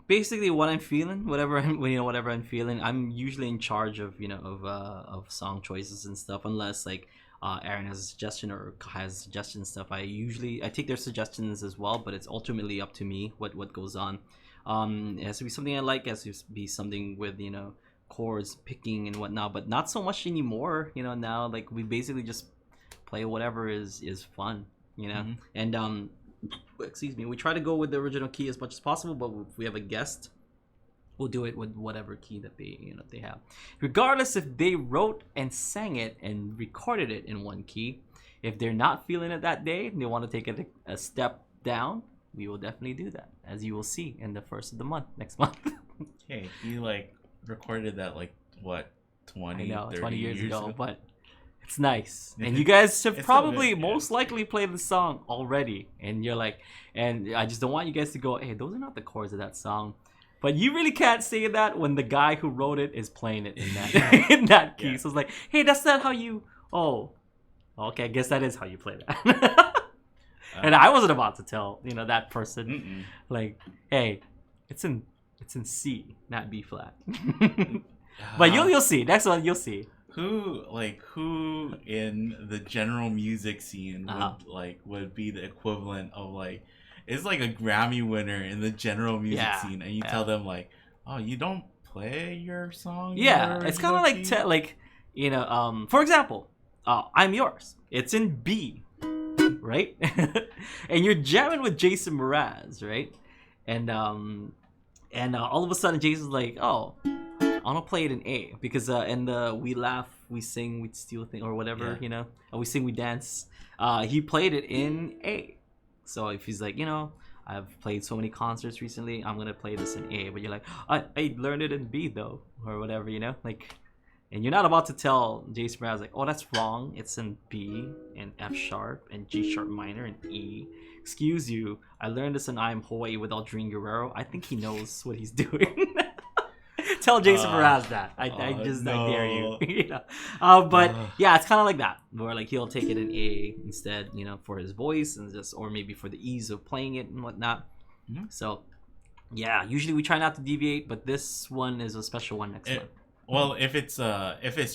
Speaker 1: Basically, what I'm feeling, whatever I'm feeling. I'm usually in charge of of song choices and stuff, unless like Aaron has a suggestion or Kai has a suggestion and stuff. I take their suggestions as well, but it's ultimately up to me what goes on. It has to be something I like. It has to be something with chords, picking and whatnot, but not so much anymore. Now like we basically just play whatever is fun. And excuse me, we try to go with the original key as much as possible, but if we have a guest, we'll do it with whatever key that they have, regardless if they wrote and sang it and recorded it in one key. If they're not feeling it that day and they want to take it a step down, we will definitely do that, as you will see in the first of the month next month.
Speaker 2: Okay, he like recorded that like what 20
Speaker 1: years ago, but it's nice. And you guys have probably most likely played the song already, and you're like, and I just don't want you guys to go, hey, those are not the chords of that song. But you really can't say that when the guy who wrote it is playing it in that in that key. So it's like, hey, that's not how you. Oh, okay, I guess that is how you play that. And I wasn't about to tell that person, like, hey, it's in C, not B flat. But you'll see. Next one, you'll see.
Speaker 2: Who in the general music scene would be the equivalent of like. It's like a Grammy winner in the general music scene, and you tell them like, "Oh, you don't play your song."
Speaker 1: Yeah, it's kind of like for example, "I'm Yours." It's in B, right? And you're jamming with Jason Mraz, right? And all of a sudden, Jason's like, "Oh, I'm gonna play it in A because in the We Laugh, We Sing, We Steal thing or whatever, and we sing, we dance." He played it in A. So if he's like, I've played so many concerts recently, I'm gonna play this in A. But you're like, I learned it in B though, or whatever, like, and you're not about to tell Jason Mraz like, oh, that's wrong. It's in B and F sharp and G sharp minor and E. Excuse you, I learned this in I Am Hawaii with Aldrine Guerrero. I think he knows what he's doing. Tell Jason Mraz that. I dare you. But yeah, it's kind of like that, where like he'll take it in A instead, for his voice and or maybe for the ease of playing it and whatnot. Mm-hmm. So yeah, usually we try not to deviate, but this one is a special one next month.
Speaker 2: Well, if it's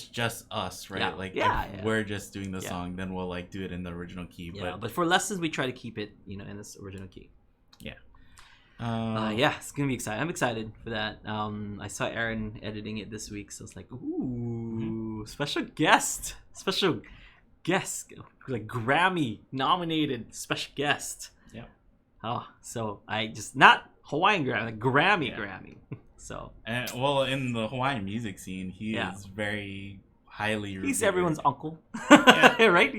Speaker 2: just us, right? If we're just doing the song, then we'll like do it in the original key.
Speaker 1: Yeah, but for lessons, we try to keep it, in this original key. Yeah. It's gonna be exciting. I'm excited for that. I saw Aaron editing it this week, so it's like, ooh, special guest, like Grammy nominated special guest. Yeah. Oh, so I just not Hawaiian Grammy, like Grammy. So.
Speaker 2: Well, in the Hawaiian music scene, he is very highly.
Speaker 1: He's everyone's uncle, right?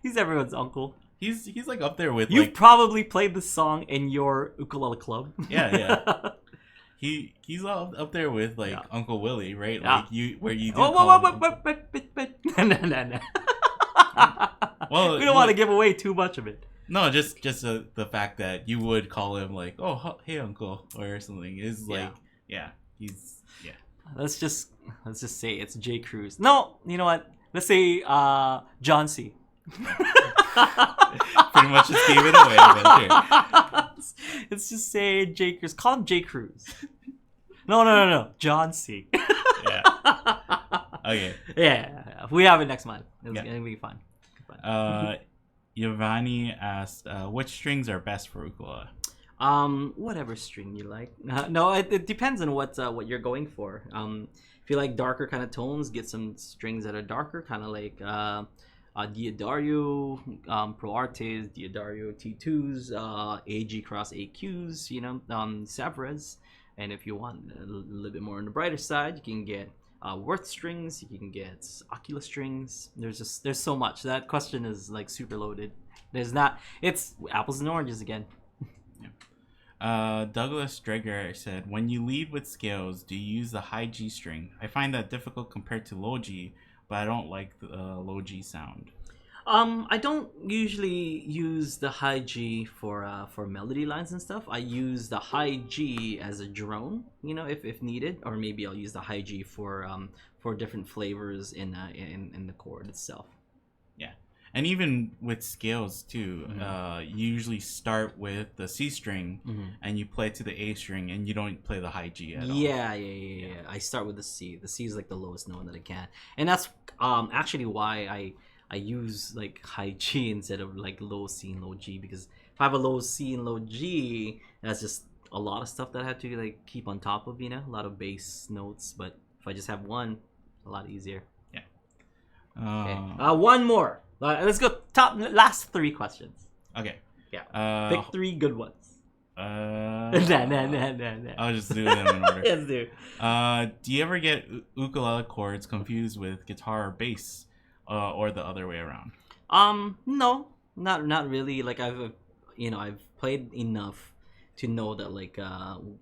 Speaker 1: He's everyone's uncle.
Speaker 2: He's like up there with.
Speaker 1: You've probably played the song in your ukulele club.
Speaker 2: Yeah. He's up there with like Uncle Willie, right?
Speaker 1: Yeah.
Speaker 2: Like you
Speaker 1: No.
Speaker 2: Well,
Speaker 1: we don't want to give away too much of it.
Speaker 2: No, just the fact that you would call him like, oh, hey, Uncle, or something is like, he's.
Speaker 1: Let's just Let's just say it's J. Cruz. No, you know what? Let's say John C.
Speaker 2: Pretty much just gave it away. But
Speaker 1: sure. Let's just say J. Cruz. Call him J. Cruz. No. John C.
Speaker 2: Yeah. Okay.
Speaker 1: Yeah. We have it next month. It's gonna be fun.
Speaker 2: Giovanni asked, which strings are best for ukulele?
Speaker 1: Whatever string you like. No, it depends on what you're going for. If you like darker kind of tones, get some strings that are darker, kind of like Diodario, Pro Artes, Diodario T2s, AG Cross AQs, Savarez. And if you want a little bit more on the brighter side, you can get Worth strings, you can get Ocula strings. There's so much. That question is like super loaded. It's apples and oranges again.
Speaker 2: Douglas Dreger said, when you lead with scales, do you use the high G string? I find that difficult compared to low G, but I don't like the low G sound.
Speaker 1: I don't usually use the high G for melody lines and stuff. I use the high G as a drone, if needed, or maybe I'll use the high G for different flavors in the chord itself.
Speaker 2: Yeah, and even with scales too, you usually start with the C string and you play to the A string, and you don't play the high G at all.
Speaker 1: Yeah. I start with the C. The C is like the lowest note that I can, and that's actually why I use like high G instead of like low C and low G, because if I have a low C and low G, that's just a lot of stuff that I have to like keep on top of, a lot of bass notes. But if I just have one, a lot easier.
Speaker 2: Yeah.
Speaker 1: Okay. One more. Let's go last 3 questions.
Speaker 2: Okay.
Speaker 1: Yeah. Pick 3 good ones.
Speaker 2: Nah.
Speaker 1: Nah.
Speaker 2: I'll just do them in order.
Speaker 1: Yes, do.
Speaker 2: Do you ever get ukulele chords confused with guitar or bass? Or the other way around?
Speaker 1: No, not really. Like I've played enough to know that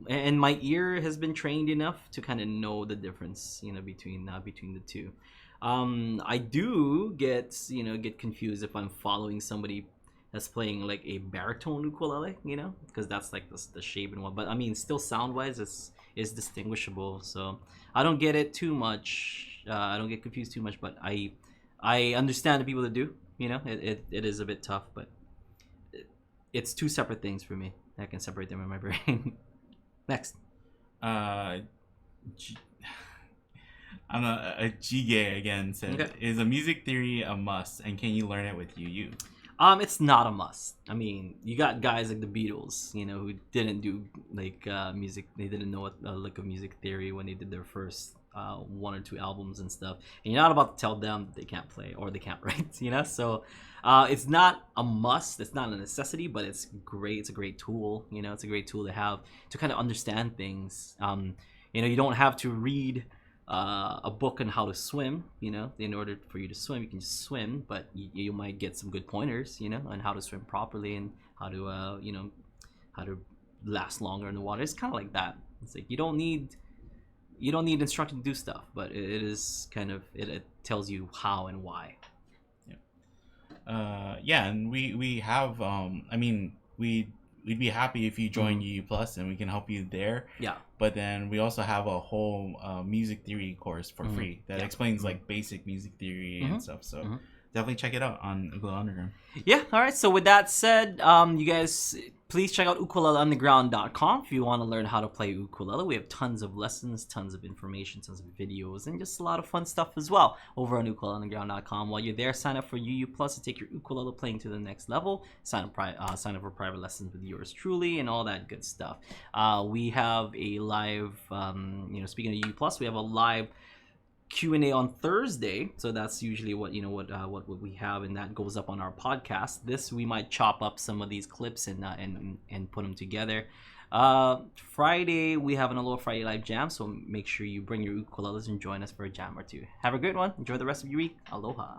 Speaker 1: and my ear has been trained enough to kind of know the difference, between the two. I do get confused if I'm following somebody that's playing like a baritone ukulele, because that's like the shape and what. But I mean, still sound wise, is distinguishable. So I don't get it too much. I don't get confused too much, but I understand the people that do. It is a bit tough, but it's 2 separate things for me. I can separate them in my brain. Next.
Speaker 2: I'm a Jige again said, okay. Is a music theory a must, and can you learn it with UU?
Speaker 1: It's not a must. I mean, you got guys like the Beatles, who didn't do like music. They didn't know what like a music theory when they did their first 1 or 2 albums and stuff. And you're not about to tell them that they can't play or they can't write, So it's not a must. It's not a necessity, but it's great. It's a great tool. It's a great tool to have to kind of understand things. You don't have to read a book on how to swim, in order for you to swim. You can just swim, but you might get some good pointers, on how to swim properly and how to how to last longer in the water. It's kind of like that. It's like you don't need instruction to do stuff, but it is kind of it tells you how and why.
Speaker 2: And we have we'd be happy if you join UU Plus, and we can help you there. Yeah. But then we also have a whole music theory course for free that explains like basic music theory and stuff. So definitely check it out on Ukulele Underground. Yeah.
Speaker 1: All right. So with that said, you guys please check out ukuleleunderground.com if you want to learn how to play ukulele. We have tons of lessons, tons of information, tons of videos, and just a lot of fun stuff as well over on ukuleleunderground.com. While you're there, sign up for UU Plus to take your ukulele playing to the next level. Sign up for private lessons with yours truly and all that good stuff. We have a live, speaking of UU Plus, we have a live Q&A on Thursday, so that's usually what we have, and that goes up on our podcast. This we might chop up some of these clips and put them together. Friday we have an Aloha Friday live jam, so make sure you bring your ukuleles and join us for a jam or two. Have a great one. Enjoy the rest of your week. Aloha.